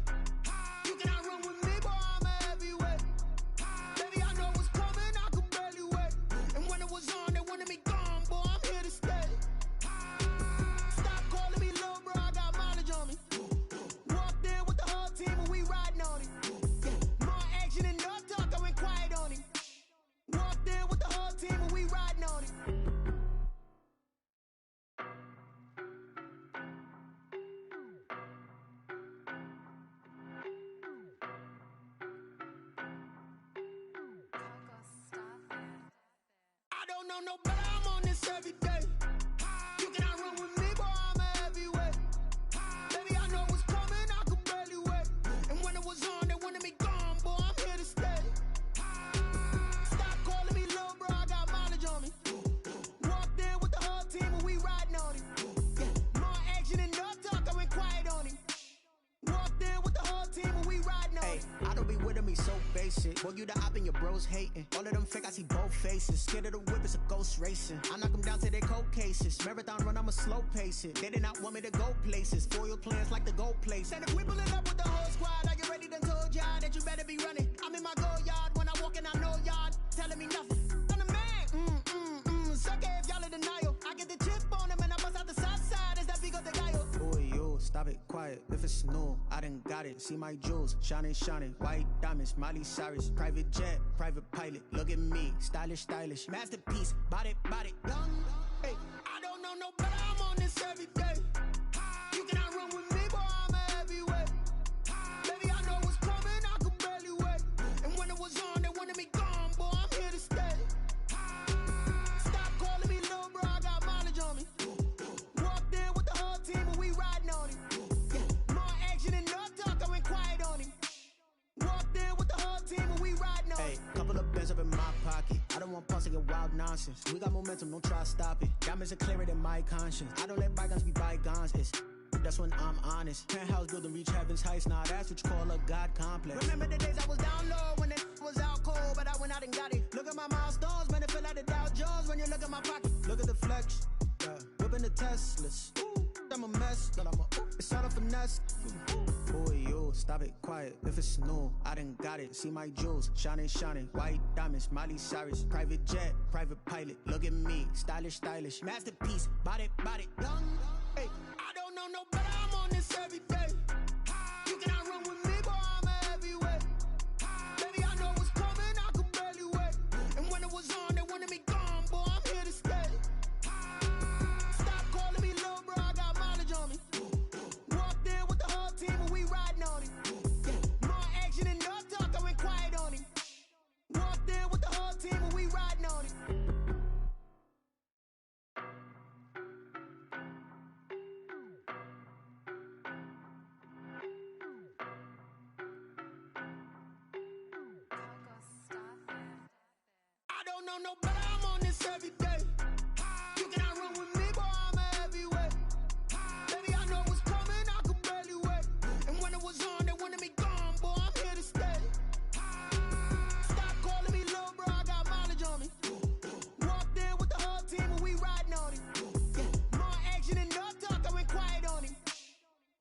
You cannot run with me, boy, I'm a heavyweight. Baby, I know what's coming, I could barely wait. And when it was on, they wanted me gone, boy, I'm here to stay. Stop calling me little bro, I got mileage on me. Walked in with the whole team and we riding on him. Yeah, more action than no talk, I went quiet on him. Walked in with the whole team and we riding on him. I don't know, no, but I'm on this every day. You cannot run with me, boy, I'm a heavyweight. Baby, I know what's coming, I could barely wait. And when it was on, they wanted me gone, boy, I'm here to stay. Stop calling me little bro, I got mileage on me. Walked in with the whole team and we riding on him. Yeah, more action than no talk, I went quiet on him. Walked in with the whole team and we riding on him. I don't be with me so basic. basic. Boy, you the op and your bros hating. All of them fake, I see both faces. Scared of the whip, it's a ghost racing. I knock them down to their cold cases. Marathon run, I'ma slow pace it. They did not want me to go places. Foil plans like the goal place. And if we pulling up with the whole squad, are you ready? Done told y'all that you better be running. I'm in my go yard when I walk in, I know y'all telling me nothing. I'm the man. Suck it if y'all in denial. I get the chip on them and I bust out the south side. Is that Vigo de Gallo? Boy, yo, stop it, quiet. If it's new, I done got it. See my jewels, shining, shining. White diamonds, Miley Cyrus. Private jet, private pilot. Look at me, stylish, stylish. Masterpiece, body, young. Hey, I don't know no better. I'm on this every day. You cannot run with me, boy, I'm a heavyweight. Baby, I know what's coming, I could barely wait. And when it was on, they wanted me gone, boy, I'm here to stay. Stop calling me little bro, I got mileage on me. Walked in with the whole team and we riding on him. Yeah, more action and no talk, I went quiet on him. Walked in with the whole team and we riding on him. Hey, couple of bands up in my pocket. I don't want pause to get wild nonsense. We got momentum, don't try to stop it. Diamonds are clearer than my conscience. I don't let bygones be bygones. That's when I'm honest. Penthouse building reach heaven's heights. Now that's what you call a God complex. Remember the days I was down low when it was out cold, but I went out and got it. Look at my milestones, man, it feel like the Dow Jones when you look at my pocket. Look at the flex, whipping the Teslas. I'm a mess, but it's all a finesse. Boy, yo, stop it, quiet. If it's new, I done got it. See my jewels, shining, shining. White diamonds, Miley Cyrus. Private jet, private pilot. Look at me, stylish, stylish. Masterpiece, body, young. Hey, I don't know no better. I'm on this every day. You cannot run with me, boy, I'm a heavyweight. Baby, I know what's coming, I could barely wait. And when it was on, they wanted me gone, boy, I'm here to stay. Stop calling me little bro, I got mileage on me. Walked in with the whole team and we riding on him. Yeah, more action and no talk, I went quiet on him. Walked in with the whole team and we riding on him. I don't know no better, I'm on this every day. You cannot run with me, boy, I'm a heavyweight. Baby, I know what's coming, I could barely wait. And when it was on, they wanted me gone, boy, I'm here to stay. Stop calling me little bro, I got mileage on me. Walked in with the whole team and we riding on him. Yeah, more action and no talk, I went quiet on him.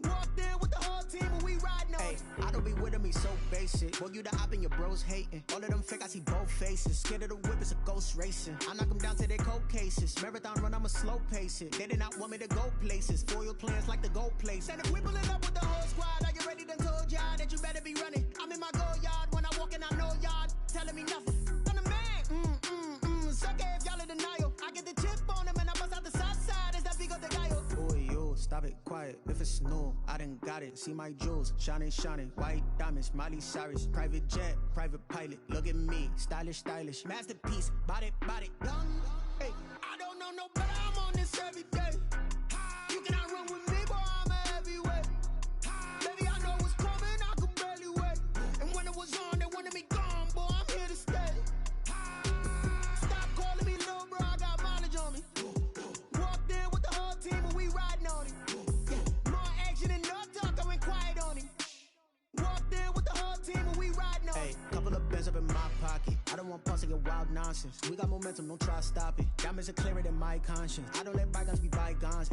Walked in with the whole team and we riding on him. I don't be with me so basic. Boy, you the op and your bros hating. All of them fake, I see both faces. Scared of the whip, it's a ghost racing. I knock them down to their cold cases. Marathon run, I'ma slow pace it. They did not want me to go places. Foil plans like the goal place. And if we pulling up with the whole squad, are you ready? Done told y'all that you better be running. I'm in my go yard when I walk in, I know y'all telling me nothing. I'm the man. Suck it if y'all in denial. I get the chip on them and I bust out the south side. Is that Vigo de Gallo? Boy, yo, stop it, quiet. If it's new, I done got it. See my jewels, shining, shining. White diamonds, Miley Cyrus. Private jet, private pilot. Look at me, stylish, stylish. Masterpiece, body, young. Hey, I don't know no better. I'm on this every day. You cannot run with me, boy, I'm a heavyweight. Baby, I know what's coming, I could barely wait. And when it was on, they wanted me gone, boy, I'm here to stay. Stop calling me little bro, I got mileage on me. Walked in with the whole team and we riding on him. Yeah, more action and no talk, I went quiet on him. Walked in with the whole team and we riding on him. Hey, couple of bands up in my pocket. I don't want pause to get wild nonsense. We got momentum, don't try to stop it. Diamonds are clearer than my conscience. I don't let bygones be bygones.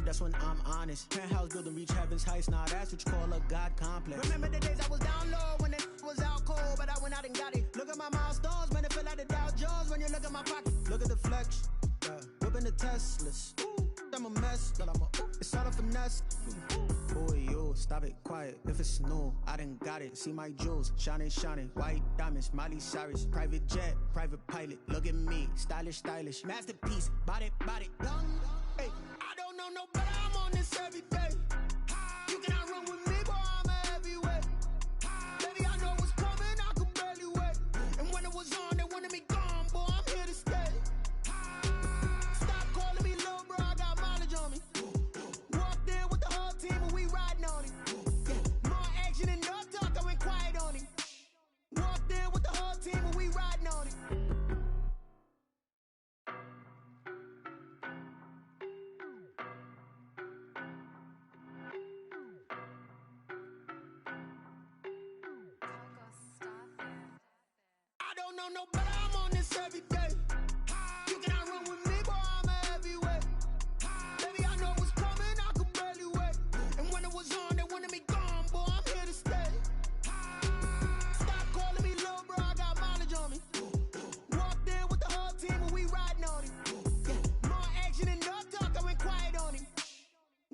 That's when I'm honest. Penthouse building reach heaven's heights. Now that's what you call a God complex. Remember the days I was down low when it was out cold, but I went out and got it. Look at my milestones, man, it feel like the Dow Jones when you look at my pocket. Look at the flex, whipping the Teslas. I'm a mess, but it's all a finesse. Boy, yo, stop it, quiet. If it's new, I done got it. See my jewels, shining, shining. White diamonds, Miley Cyrus. Private jet, private pilot. Look at me, stylish, stylish. Masterpiece, body, young. Hey, I don't know no better. I'm on this every day. You cannot run with me, boy, I'm a heavyweight. Baby, I know what's coming, I could barely wait. And when it was on, they wanted me gone, boy, I'm here to stay. Stop calling me little bro, I got mileage on me. Walked in with the whole team and we riding on him. Yeah, more action and no talk, I went quiet on him. Walked in with the whole team and we riding on him. know no better, I'm on this every day. You cannot run with me, boy, I'm a heavyweight. Baby, I know what's coming, I could barely wait. And when it was on, they wanted me gone, boy, I'm here to stay. Stop calling me little bro, I got mileage on me. Walked in with the whole team and we riding on him. More action and no talk, I went quiet on him.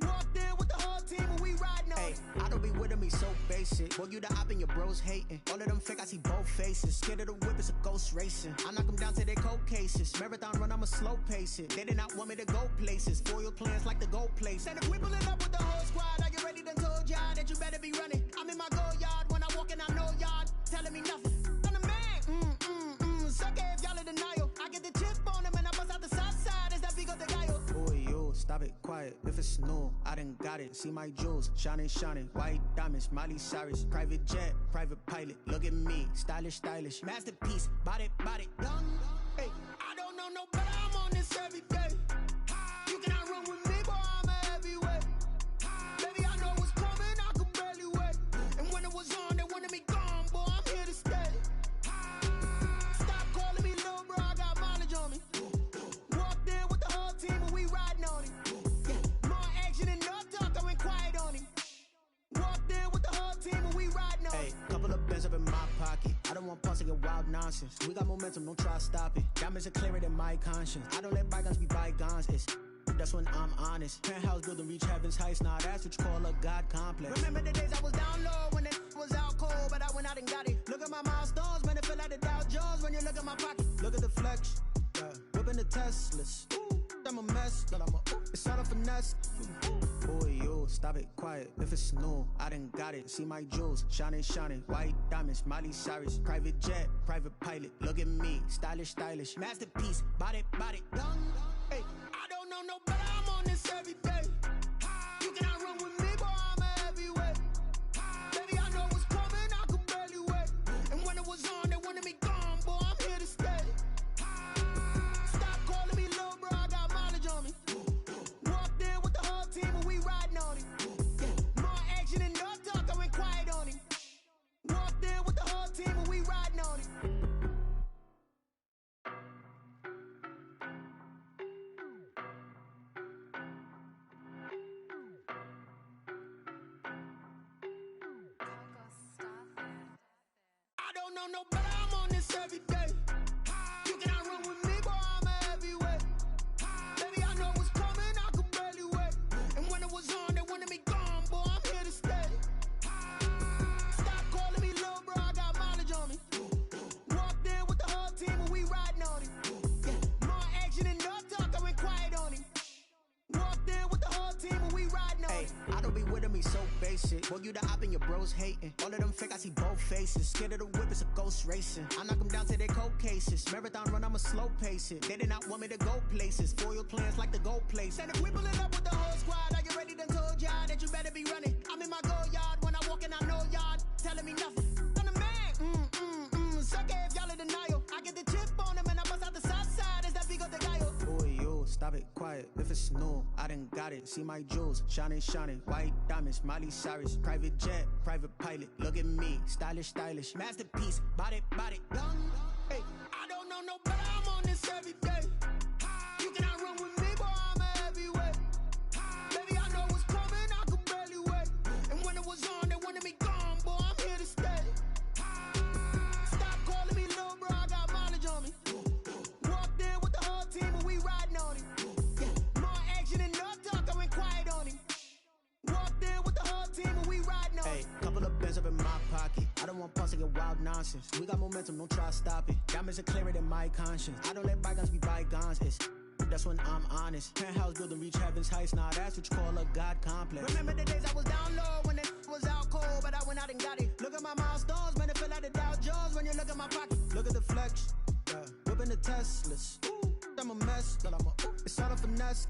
Walked in with the whole team and we riding on him. I don't be with me so basic. Boy, you the op and your bros hating. All of them fake, I see both faces. Scared of the whip, it's a ghost racing. I knock them down to their cold cases. Marathon run, I'ma slow pace it. They did not want me to go places. Foil plans like the gold place. And if we pulling up with the whole squad, I get ready done told y'all that you better be running. I'm in my go yard when I walk in, I know y'all telling me nothing. I'm the man, suck it if y'all in denial. I get the chip on them and I bust out the south side. Is that big of the guy? Boy, yo, stop it, quiet. If it's new, I done got it. See my jewels, shining, shining. White diamonds, Miley Cyrus. Private jet, private pilot. Look at me, stylish, stylish. Masterpiece, body, done. Hey, I don't know no better, I'm on this every day. You cannot run with me, boy, I'm a heavyweight. Baby, I know what's coming, I could barely wait. And when it was on, they wanted me gone, boy, I'm here to stay. Stop calling me little bro, I got mileage on me. Walked in with the whole team and we riding on him. More action and no talk, I went quiet on him. Walked in with the whole team and we riding on him. Hey, couple of bins up in my pocket. I don't want pulse to get wild nonsense. We got momentum, don't try to stop it. Diamonds are clearer than my conscience. I don't let bygones be bygones. That's when I'm honest. Penthouse building reach heaven's heights. Now that's what you call a God complex. Remember the days I was down low when it was out cold, but I went out and got it. Look at my milestones, man, it feel like the Dow Jones when you look at my pocket. Look at the flex, whipping the Teslas. I'm a mess, but it's all a finesse. Boy, yo, stop it, quiet. If it's new, I done got it. See my jewels, shining, shining. White diamonds, Miley Cyrus. Private jet, private pilot. Look at me, stylish, stylish. Masterpiece, body, done. Hey, I don't know no better, I'm on this every day. You cannot run with me, boy, I'm a heavyweight. Baby, I know what's coming, I could barely wait. And when it was on, they wanted me gone, boy, I'm here to stay. Stop calling me little bro, I got mileage on me. Walked in with the whole team and we riding on him. More action and no talk, I went quiet on him. Walked in with the whole team and we riding on him. I don't know no better, I'm on this every day. You cannot run with me, boy, I'm a heavyweight. Baby, I know what's coming, I could barely wait. And when it was on, they wanted me gone, boy, I'm here to stay. Stop calling me little bro, I got mileage on me. Walked in with the whole team and we riding on him. More action and no talk, I went quiet on him. Walked in with the whole team and we riding on him. I don't be with me so basic. Boy, you the op and your bros hating. All of them fake, I see both faces. Scared of the whip, it's a ghost racing. I knock them down to their cold cases. Marathon run, I'ma slow pace it. They did not want me to go places. Foil plans like the gold place. And if we pulling up with the whole squad, I get ready done told y'all that you better be running. I'm in my go yard when I walk in, I know y'all telling me nothing. I'm the man, suck it if y'all in denial. I get the chip on them and I bust out the south side. Is that big of the guy? Boy, yo, stop it, quiet. If it's new, I done got it. See my jewels, shining, shining. White diamonds, Miley Cyrus. Private jet, private pilot. Look at me, stylish, stylish. Masterpiece, body, done. Hey, I don't know no better, I'm on this every day. You cannot run with me, boy, I'm a heavyweight. Baby, I know what's coming, I could barely wait. And when it was on, they wanted me gone, boy, I'm here to stay. Stop calling me little bro, I got mileage on me. Walked in with the whole team and we riding on him. More action and no talk, I went quiet on him. Walked in with the whole team and we riding on him. Hey, couple of bins up in my pocket. I don't want pulse to get wild nonsense. We got momentum, don't try to stop it. Diamonds are clearer than my conscience. I don't let bygones be bygones. That's when I'm honest. Penthouse building reach heaven's heights. Now that's what you call a God complex. Remember the days I was down low when it was out cold, but I went out and got it. Look at my milestones, man, it feel like the Dow Jones when you look at my pocket. Look at the flex, whipping the Teslas. I'm a mess, but it's all a finesse.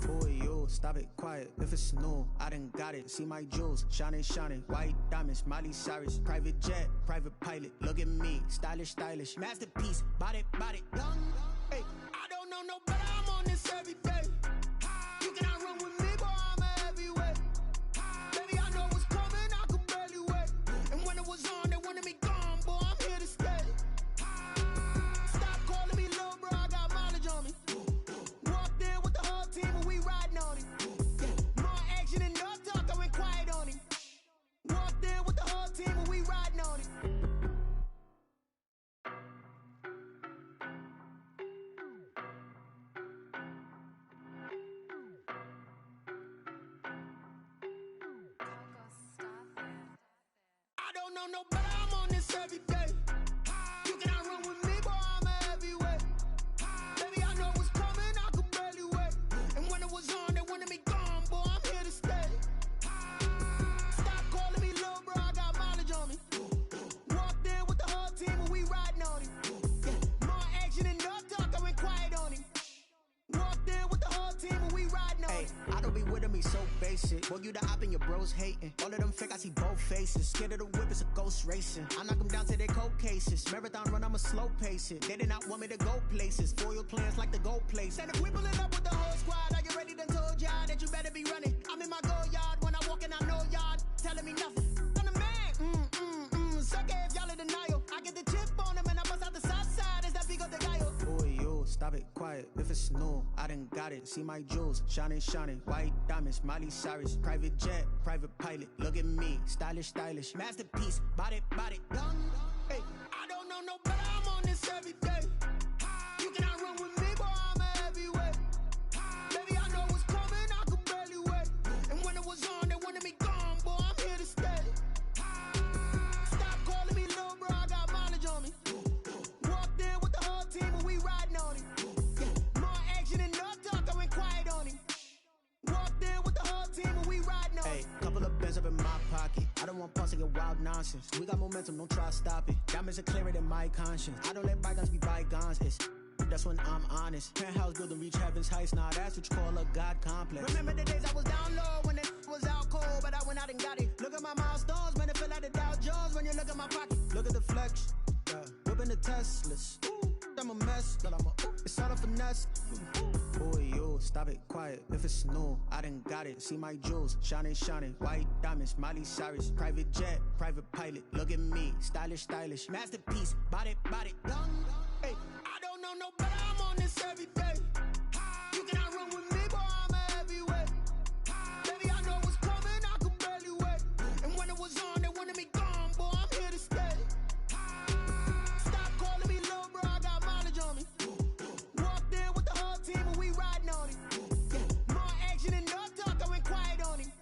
Boy, yo, stop it, quiet. If it's new, I done got it. See my jewels, shining, shining. White diamonds, Miley Cyrus. Private jet, private pilot. Look at me, stylish, stylish. Masterpiece, body, done. Hey, I don't know no better, I'm on this every day. You cannot run with me, boy, I'm a heavyweight. Baby, I know what's coming, I could barely wait. And when it was on, they wanted me gone, boy, I'm here to stay. know no better, I'm on this every day. You cannot run with me, boy, I'm a heavyweight. Baby, I know what's coming, I could barely wait. And when it was on, they wanted me gone, boy, I'm here to stay. Stop calling me little bro, I got mileage on me. Walked in with the whole team and we riding on him. Yeah, more action and no talk, I went quiet on him. Walked in with the whole team and we riding on him. I don't be with me so basic. Boy, you the op and your bros hating. All of them fake, I see both faces. Scared of the whip, it's a ghost racing. I knock them down to their cold cases. Marathon run, I'ma slow pace it. They did not want me to go places. Foil plans like the go place. And if we pulling up with the whole squad, are you ready? Done told y'all that you better be running. I'm in my go yard when I walk in, I know y'all telling me nothing. I'm the man. Suck it if y'all in denial. I get the chip on them and I bust out the south side. Is that Vigo de Gallo? Boy, yo, stop it, quiet. If it's new, I done got it. See my jewels, shining, shining. White diamonds, Miley Cyrus. Private jet, private pilot. Look at me, stylish, stylish. Masterpiece, body, done. Hey, I don't know no better, I'm on this every day. You cannot run with me, boy, I'm a heavyweight. Baby, I know what's coming, I could barely wait. And when it was on, they wanted me gone, boy, I'm here to stay. Stop calling me little bro, I got mileage on me. Walked in with the whole team and we riding on him. Yeah, more action and no talk, I went quiet on him. Walked in with the whole team and we riding on him. Hey, couple of bands up in my pocket. I don't want pause to get wild nonsense. We got momentum, don't try to stop it. Diamonds are clearer than my conscience. I don't let bygones be bygones. That's when I'm honest. Penthouse building, reach heaven's heights. Nah, that's what you call a God complex. Remember the days I was down low when it was out cold, but I went out and got it. Look at my milestones, man, it feel like the Dow Jones when you look at my pocket. Look at the flex, yeah. Whipping the Teslas. I'm a mess, but it's all a finesse. Boy, yo, stop it, quiet. If it's new, I done got it. See my jewels, shining, shining. White diamonds, Miley Cyrus. Private jet, private pilot. Look at me, stylish, stylish. Masterpiece, body, done. Hey, I don't know no better, I'm on this every day. You cannot run with me, boy, I'm a heavyweight. Baby, I know what's coming, I could barely wait. And when it was on, they wanted me gone, boy, I'm here to stay. Stop calling me little bro, I got mileage on me. Walked in with the whole team and we riding on him. Yeah, more action and no talk, I went quiet on him.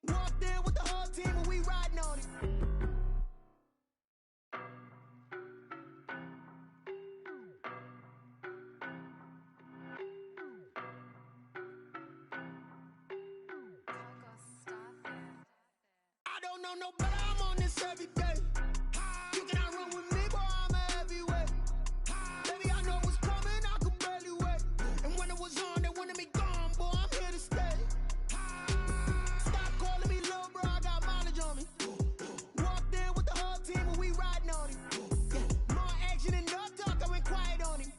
Walked in with the whole team and we riding on him. I don't know no better, I'm on this every day. You cannot run with me, boy, I'm a heavyweight. Baby, I know what's coming, I could barely wait. And when it was on, they wanted me gone, boy, I'm here to stay. Stop calling me little bro, I got mileage on me. Walked in with the whole team and we riding on him. Yeah, more action and no talk, I went quiet on him.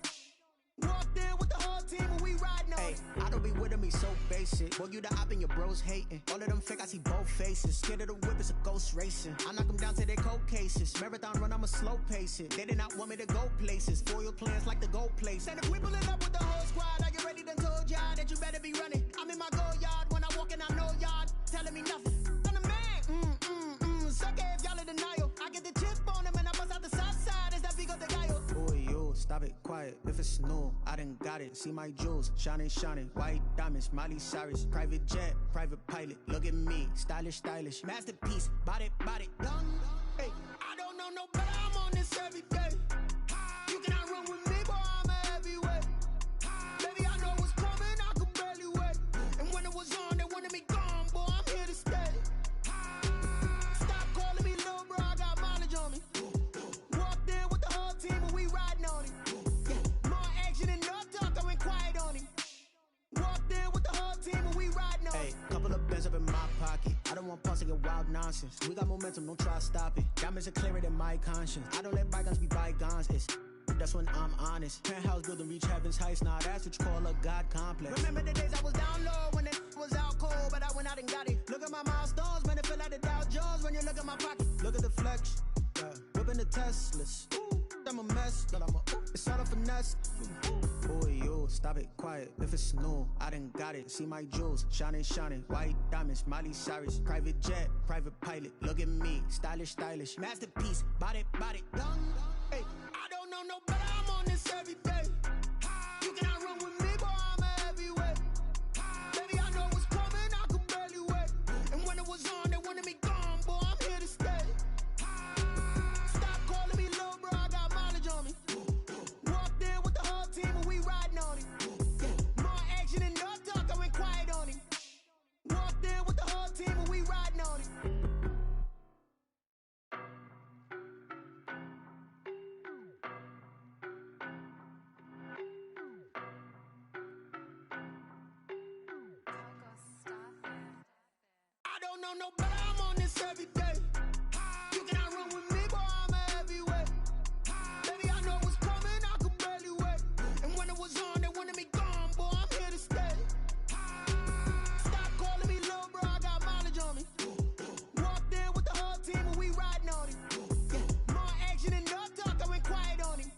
Walked in with the whole team and we riding on him. I don't be with me so basic. Boy, you the op and your bros hating. All of them fake, I see both faces. Scared of the whip, it's a ghost racing. I knock them down to their cold cases. Marathon run, I'ma slow pace it. They did not want me to go places. Foil plans like the go place. And if we pulling up with the whole squad, are you ready? Done told y'all that you better be running. I'm in my go yard when I walk in, I know y'all telling me nothing. I'm the man. Suck it if y'all in denial. I get the chip on them and I bust out the south side. Is that Vigo de Gallo? Boy, yo, stop it, quiet. If it's new, I done got it. See my jewels, shining, shining. White diamonds, Miley Cyrus. Private jet, private pilot. Look at me, stylish, stylish. Masterpiece, body, done. Hey, I don't know no better, I'm on this every day. You cannot run with me, boy, I'm a heavyweight. Baby, I know what's coming, I could barely wait. And when it was on, they wanted me gone, boy, I'm here to stay. Stop calling me little bro, I got mileage on me. Walked in with the whole team and we riding on him. Yeah, more action and no talk, I went quiet on him. Walked in with the whole team and we riding on him. Hey, couple of bands up in my pocket. I don't want pause to get wild nonsense. We got momentum, don't try to stop it. Diamonds are clearer than my conscience. I don't let bygones be bygones. That's when I'm honest. Penthouse building, reach heaven's heights. Nah, that's what you call a God complex. Remember the days I was down low when it was out cold, but I went out and got it. Look at my milestones, man, it feel like the Dow Jones when you look at my pocket. Look at the flex, yeah. Whipping the Teslas. I'm a mess, but it's all a finesse. Boy, yo, stop it, quiet. If it's new, I done got it. See my jewels, shining, shining. White diamonds, Miley Cyrus. Private jet, private pilot. Look at me, stylish, stylish. Masterpiece, body, done. Hey, I don't know no better, I'm on this every day. You cannot run with me, boy, I'm a heavyweight. Baby, I know what's coming, I could barely wait. And when it was on, they wanted me gone, boy, I'm here to stay. know no better, I'm on this every day. You cannot run with me, boy, I'm a heavyweight. Baby, I know what's coming, I could barely wait. And when it was on, they wanted me gone, boy, I'm here to stay. Stop calling me little bro, I got mileage on me. Walked in with the whole team and we riding on it. Yeah. More action and no talk, I went quiet on him.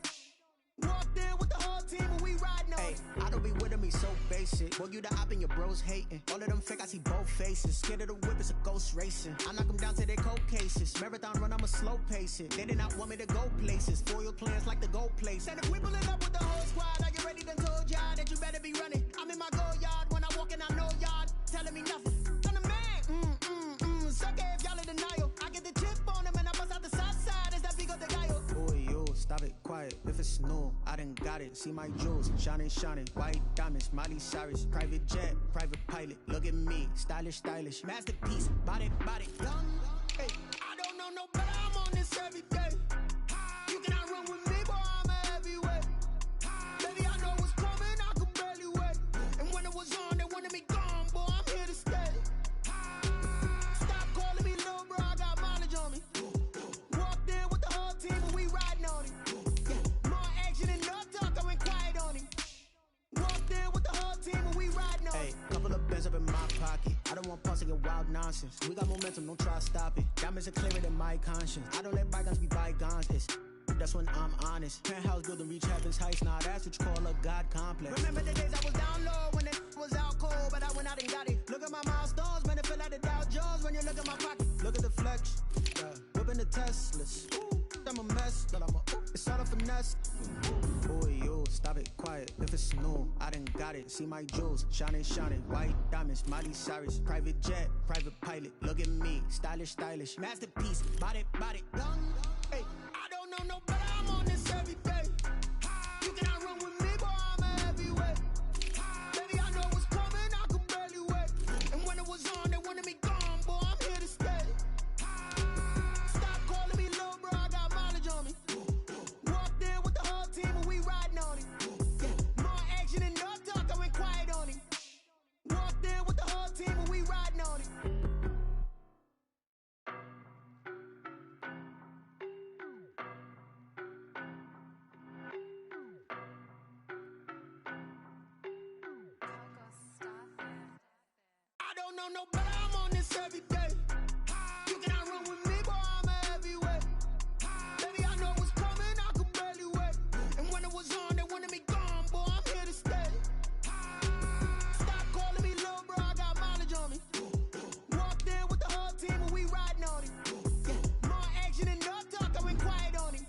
Walked in with the whole team and we riding on it. I don't be with me so basic. Boy, you the op and your bros hating. All of them fake, I see both faces. Scared of the whip, it's a ghost racing. I knock them down to their cold cases. Marathon run, I'ma slow pace it. They did not want me to go places. Foil plans like the goal place. And if we pulling up with the whole squad, are you ready? Done told y'all that you better be running. I'm in my go yard. When I walk in, I know y'all telling me nothing. I'm the man. Suck it if y'all in denial. I get the chip on them and I bust out the south side. Is that big of the guy? Boy, yo, stop it, quiet. If it's new, I done got it. See my jewels, shining, shining. White diamonds, Miley Cyrus. Private jet, private pilot. Look at me, stylish, stylish. Masterpiece, body, body. Young, hey, I don't know no better. I'm on this every day. You cannot run with me, boy, I'm a heavyweight. Baby, I know what's coming, I could barely wait. And when it was on, they wanted me gone, boy, I'm here to stay. Stop calling me little bro, I got mileage on me. Walked in with the whole team and we riding on it. Yeah. More action and no talk, I went quiet on him. Walked in with the whole team and we riding on it. Hey, couple of bands up in my pocket. I don't want pulse your wild nonsense. We got momentum, don't try to stop it. Diamonds are clearer than my conscience. I don't let bygones be bygones. That's when I'm honest. Penthouse building, reach heaven's heights. Nah, that's what you call a God complex. Remember the days I was down low when it was out cold, but I went out and got it. Look at my milestones, man, it feel like the Dow Jones when you look at my pocket. Look at the flex, whipping the Teslas. Ooh, I'm a mess, but it's all a finesse. Boy, yo, stop it, quiet. If it's new, I done got it. See my jewels, shining, shining. White diamonds, Miley Cyrus. Private jet, private pilot. Look at me, stylish, stylish. Masterpiece, body, body. Young, hey, I don't know no better. I'm on this every day. You cannot run with me, boy, I'm a heavyweight. Baby, I know what's coming, I could barely wait. And when it was on, they wanted me gone, boy, I'm here to stay. Stop calling me little bro, I got mileage on me. Walked in with the whole team and we riding on it. Yeah. More action and no talk, I went quiet on him. Walked in with the whole team and we riding on it. I don't know no better, I'm on this every day. You cannot run with me, boy, I'm a heavyweight. Baby, I know what's coming, I could barely wait. And when it was on, they wanted me gone, boy, I'm here to stay. Stop calling me little bro, I got mileage on me. Walked in with the whole team and we riding on it. Yeah. More action and no talk, I went quiet on him.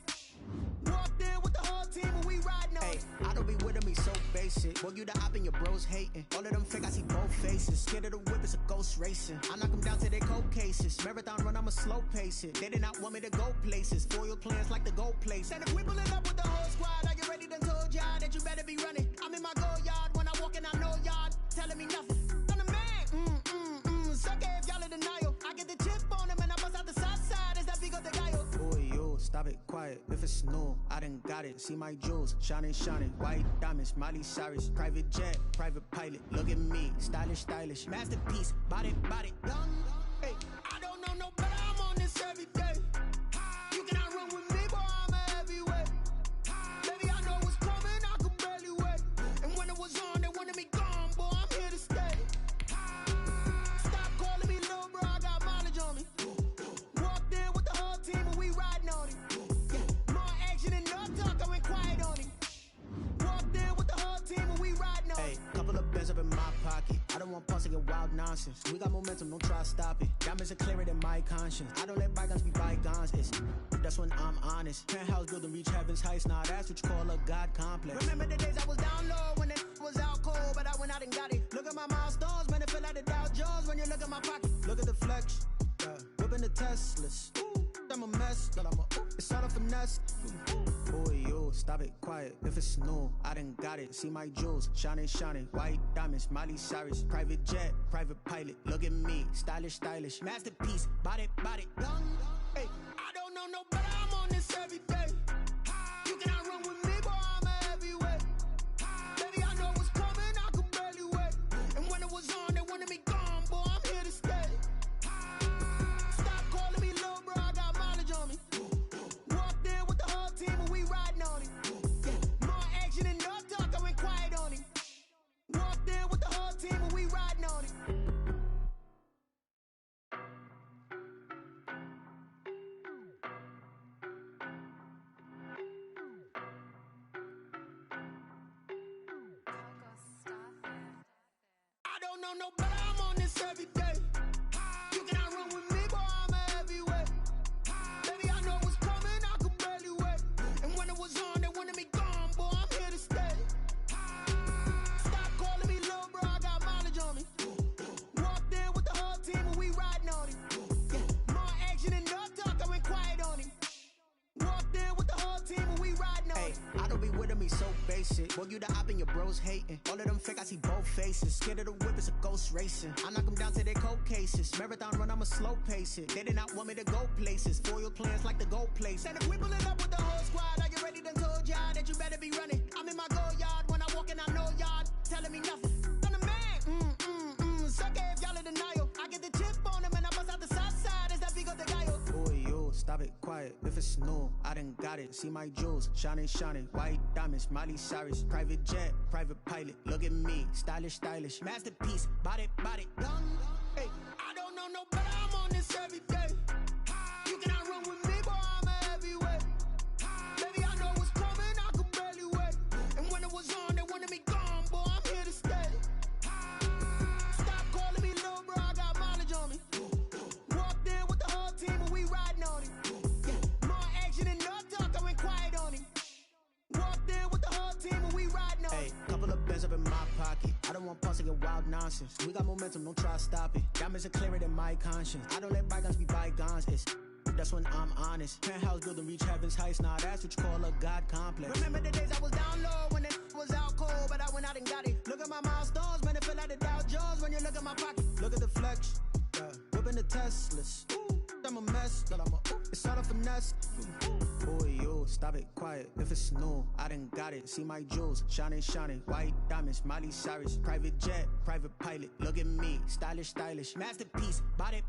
Walked in with the whole team and we riding on it. I don't be with me so basic. Boy, you the op and your bros hating. All of them fake, I see both faces. Scared of the whip, it's a ghost racing. I knock them down to their cold cases. Marathon run, I'ma slow pace it. They did not want me to go places. Foil plans like the goal place. And if we pulling up with the whole squad, are you ready? Done told y'all that you better be running. I'm in my go yard. When I walk in, I know y'all telling me nothing. I'm the man. Suck it if y'all in denial. I get the chip on them and I bust out the south side. Is that big of the guy? Boy, yo, stop it, quiet. If it's new, I done got it. See my jewels, shining, shining. White diamonds, Miley Cyrus. Private jet, private pilot. Look at me, stylish, stylish. Masterpiece, body, body. Young, hey, I don't know no better. I'm on this every day. You cannot run with me, boy, I'm a heavyweight. Baby, I know what's coming, I could barely wait. And when it was on, they wanted me gone, boy, I'm here to stay. Stop calling me little bro, I got mileage on me. Walked in with the whole team and we riding on it. Yeah. More action and no talk, I went quiet on him. Walked in with the whole team and we riding on it. Hey, couple of bands up in my pocket. I don't want pulse your wild nonsense. We got momentum, don't try to stop it. Diamonds are clearer than my conscience. I don't let bygones be bygones. That's when I'm honest. Penthouse building, reach heaven's heights. Nah, that's what you call a God complex. Remember the days I was down low when it was out cold, but I went out and got it. Look at my milestones, man, it feel like the Dow Jones when you look at my pocket. Look at the flex, whipping the Teslas. Ooh, I'm a mess, but it's all a finesse. Boy, yo, stop it, quiet. If it's new, I done got it. See my jewels, shining, shining. White diamonds, Miley Cyrus. Private jet, private pilot. Look at me, stylish, stylish. Masterpiece, body, body. Young, hey, I don't know no better. I'm on this every day. You cannot run with me, boy, I'm a heavyweight. Baby, I know what's coming, I could barely wait. And when it was on, they wanted me gone, boy, I'm here to stay. know, but I'm on this every day. You cannot run with me, boy, I'm a heavyweight. Baby, I know what's coming, I could barely wait. And when it was on, they wanted me gone, boy, I'm here to stay. Stop calling me little bro, I got mileage on me. Walked in with the whole team and we riding on him. More action and no talk, I went quiet on him. Walked in with the whole team and we riding on him. I don't be with me so basic. Boy, you the op and your bros hating. All of them fake, I see both faces. Scared of the whip, it's a ghost racing. I knock them down to their cold cases. Marathon run, I'ma slow pace it. They did not want me to go places. Foil plans like the gold place. And if we pulling up with the whole squad, are you ready? Done told y'all that you better be running. I'm in my go yard. When I walk in, I know y'all telling me nothing. I'm the man. Suck it if y'all in denial. I get the chip on them and I bust out the south side. Is that big of the guy? Boy, yo, stop it, quiet. If it's new, I done got it. See my jewels, shining, shining. White diamonds, Miley Cyrus. Private jet, private pilot. Look at me, stylish, stylish. Masterpiece, body, done. Hey, I don't know no better. I'm on this every day. You cannot run with me, boy, I'm a heavyweight. Baby, I know what's coming, I could barely wait. And when it was on, they wanted me gone, boy, I'm here to stay. Stop calling me little bro, I got mileage on me. Walked in with the whole team and we riding on him. More action and no talk, I went quiet on him. Walked in with the whole team and we riding on him. Couple of bins up in my pocket. I don't want pulse to get wild nonsense. We got momentum, don't try to stop it. Diamonds are clearer than my conscience. I don't let bygones be bygones. That's when I'm honest. Penthouse building, reach heaven's heights. Now that's what you call a God complex. Remember the days I was down low when it was out cold, but I went out and got it. Look at my milestones, man, it feel like the Dow Jones when you look at my pocket. Look at the flex, whipping the Teslas. I'm a mess, but it's all a finesse. Boy, yo, stop it, quiet. If it's new, I done got it. See my jewels, shining, shining. White diamonds, Miley Cyrus. Private jet, private pilot. Look at me, stylish, stylish. Masterpiece, body,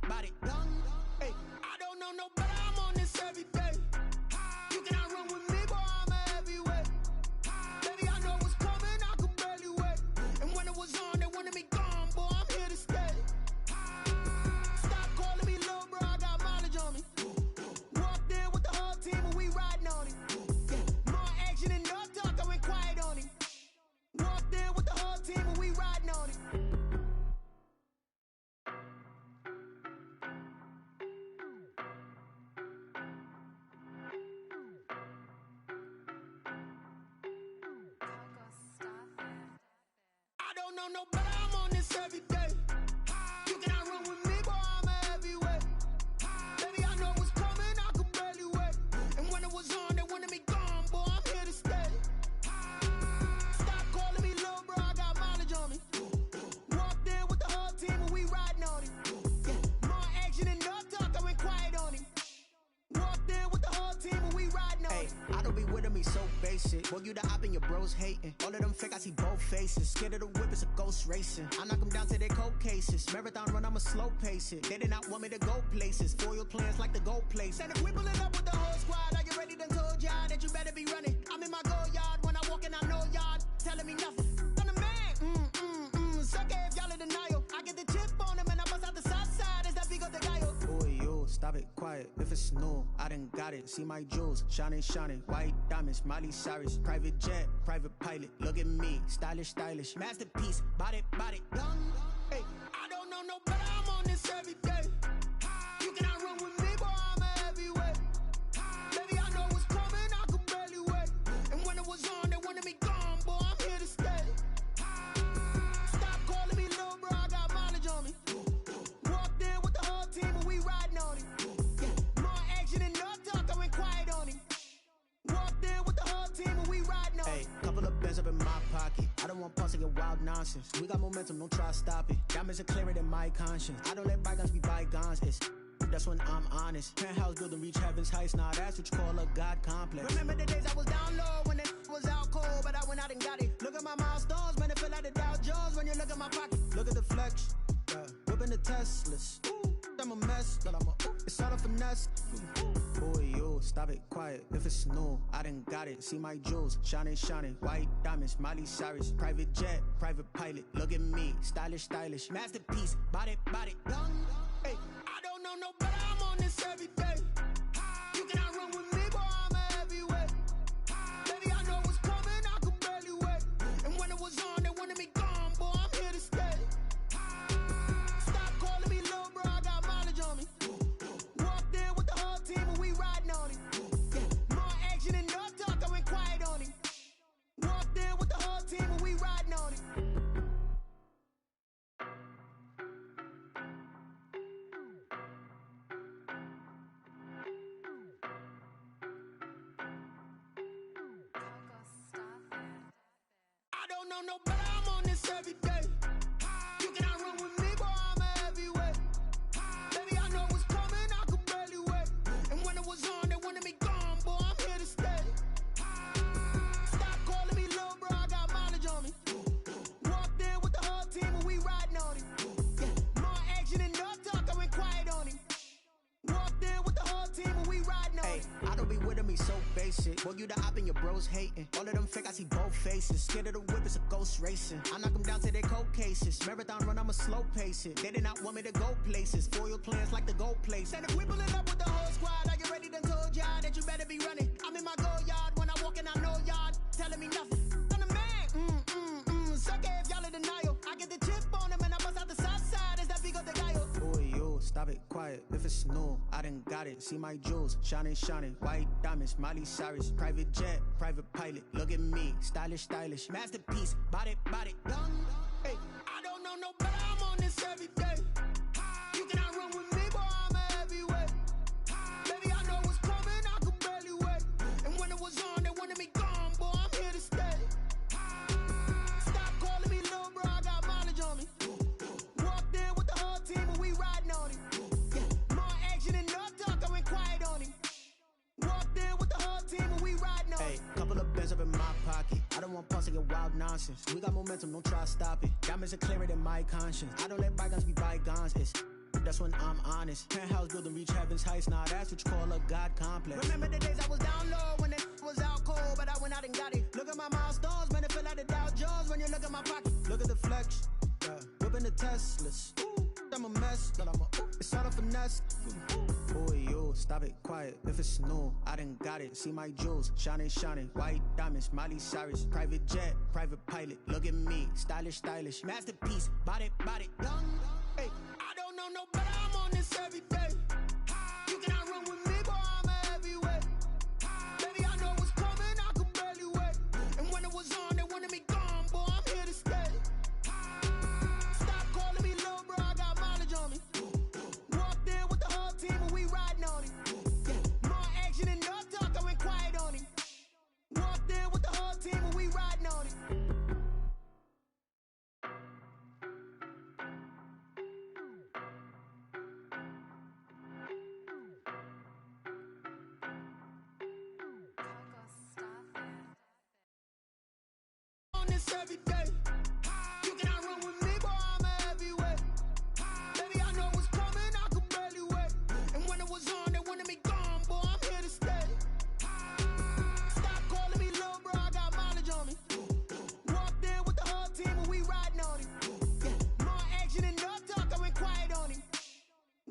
done. Hey, I don't know no better. I'm on this every day. You cannot run with me, boy, I'm a heavyweight. Baby, I know what's coming, I could barely wait. And when it was on, they wanted me gone, boy, I'm here to stay. Stop calling me little bro, I got mileage on me. Walked in with the whole team and we riding on him. More action and no talk, I went quiet on him. Walked in with the whole team and we riding on him. I don't know no better, I'm on this every day. You cannot run with me, boy, I'm a heavyweight. Baby, I know what's coming, I could barely wait. And when it was on, they wanted me gone, boy, I'm here to stay. Stop calling me little bro, I got mileage on me. Walked in with the whole team and we riding on him. More action and no talk, I went quiet on him. Walked in with the whole team and we riding on him. I don't be with me so basic. Boy, you the op and your bros hating. All of them fake, I see both faces. Scared of the whip, it's a ghost racing. I knock them down to their cold cases. Marathon run, I'ma slow pace it. They did not want me to go places. Foil plans like the gold place. And if we pulling up with the whole squad, are you ready? Done told y'all that you better be running. I'm in my go yard. When I walk in, I know y'all telling me nothing. I'm the man. Suck it if y'all in denial. I get the chip on them and I bust out the south side. Is that big of the guy? Boy, yo, stop it, quiet. If it's new, I done got it. See my jewels, shining, shining. White diamonds, Miley Cyrus. Private jet, private pilot. Look at me, stylish, stylish. Masterpiece, body, done. Hey, I don't know no better. I'm on this every day. You cannot run with me, boy, I'm a heavyweight. Baby, I know what's coming, I could barely wait. And when it was on, they wanted me gone, boy, I'm here to stay. Stop calling me little bro, I got mileage on me. Walked in with the whole team and we riding on him. More action and no talk, I went quiet on him. Walked in with the whole team and we riding on him. Hey, couple of bins up in my pocket. I don't want pulse to get wild nonsense. We got momentum, don't try to stop it. Diamonds are clearer than my conscience. I don't let bygones be bygones. That's when I'm honest. Penthouse building, reach heaven's heights. Now that's what you call a God complex. Remember the days I was down low when it was out cold, but I went out and got it. Look at my milestones, man, it feel like the Dow Jones when you look at my pocket. Look at the flex, whipping the Teslas. I'm a mess, but it's all a finesse. Boy, yo, stop it, quiet. If it's new, I done got it. See my jewels, shining, shining. White diamonds, Miley Cyrus. Private jet, private pilot. Look at me, stylish, stylish. Masterpiece, body, done. Hey, I don't know no better. I'm on this every day. You cannot run with me, boy, I'm a heavyweight. Baby, I know what's coming, I could barely wait. And when it was on, they wanted me gone, boy, I'm here to stay. don't know no better, I'm on this every day. You cannot run with me, boy, I'm a heavyweight. Baby, I know what's coming, I could barely wait. And when it was on, they wanted me gone, boy, I'm here to stay. Stop calling me little bro, I got mileage on me. Walked in with the whole team and we riding on him. Yeah, more action and no talk, I went quiet on him. Walked in with the whole team and we riding on him. I don't be with me so basic. Boy, you the op and your bros hating. All of them fake, I see both faces. Scared of the whip, it's a ghost racing. I knock them down to their cold cases. Marathon run, I'ma slow pace it. They did not want me to go places. Foil plans like the goal place. And if we pulling up with the whole squad, I get ready to told y'all that you better be running. I'm in my go yard. When I walk in, I know y'all telling me nothing. I'm the man. Suck it if y'all in denial. I get the chip on him and I bust out the south side. Is that Vigo the guy? Boy, yo, stop it, quiet. If it's new, I done got it. See my jewels, shining, shining. White diamonds, Miley Cyrus. Private jet, private pilot. Look at me, stylish, stylish. Masterpiece, body, done. Hey, I don't know no better, I'm on this every day. You cannot run with me, boy, I'm a heavyweight. Baby, I know what's coming, I could barely wait. And when it was on, they wanted me gone, boy, I'm here to stay. Stop calling me little bro, I got mileage on me. Walked in with the whole team and we riding on him. Yeah, more action and no talk, I went quiet on him. Walked in with the whole team and we riding on him. Hey, couple of bands up in my pocket. I don't want pause to get wild nonsense. We got momentum, don't try to stop it. Diamonds are clearer than my conscience. I don't let bygones be bygones. That's when I'm honest. Penthouse building reach heaven's heights. Nah, that's what you call a God complex. Remember the days I was down low when it was out cold, but I went out and got it. Look at my milestones, man, it feel like the Dow Jones when you look at my pocket. Look at the flex, yeah. Whipping the Teslas. I'm a mess, but it's all a finesse. Boy, yo, stop it, quiet. If it's new, I done got it. See my jewels, shining, shining. White diamonds, Miley Cyrus. Private jet, private pilot. Look at me, stylish, stylish. Masterpiece, body, done. Hey, I don't know no better, I'm on this every day. You cannot run with me, boy, I'm a heavyweight. Baby, I know what's coming, I could barely wait. And when it was on, they wanted me gone, boy, I'm here to stay. Stop calling me little bro, I got mileage on me. Walked in with the whole team and we riding on him. Yeah, more action and no talk, I went quiet on him. Walked in with the whole team and we riding on him. On this every day. You cannot run with me, boy, I'm a heavyweight. Baby, I know what's coming, I could barely wait. And when it was on, they wanted me gone, boy, I'm here to stay. Stop calling me little bro, I got mileage on me. Walked in with the whole team and we riding on him. Yeah, more action and no talk, I went quiet on him.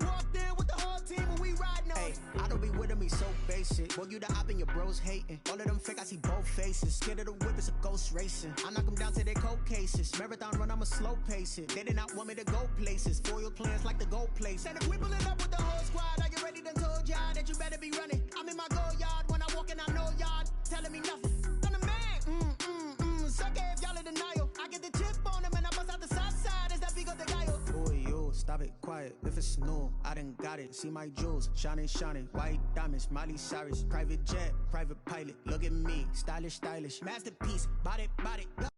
Walked in with the whole team and we riding on him. I don't be with me so basic. Boy, you the op and your bros hating. All of them fake, I see both faces. Scared of the whip, it's a ghost racing. I knock them down to their cold cases. Marathon run, I'ma slow pace it. They did not want me to go places. Foil plans like the goal place. And if we pulling up with the whole squad, I get ready to told y'all that you better be running. I'm in my go yard. When I walk in, I know y'all telling me nothing. I'm the man. Suck it if y'all in denial. I get the chip on him and I bust out the south side. Is that Vigo the guy? Boy, yo, stop it, quiet. If it's new, I done got it. See my jewels, shining, shining. White diamonds, Miley Cyrus. Private jet, private pilot. Look at me, stylish, stylish. Masterpiece, body, done.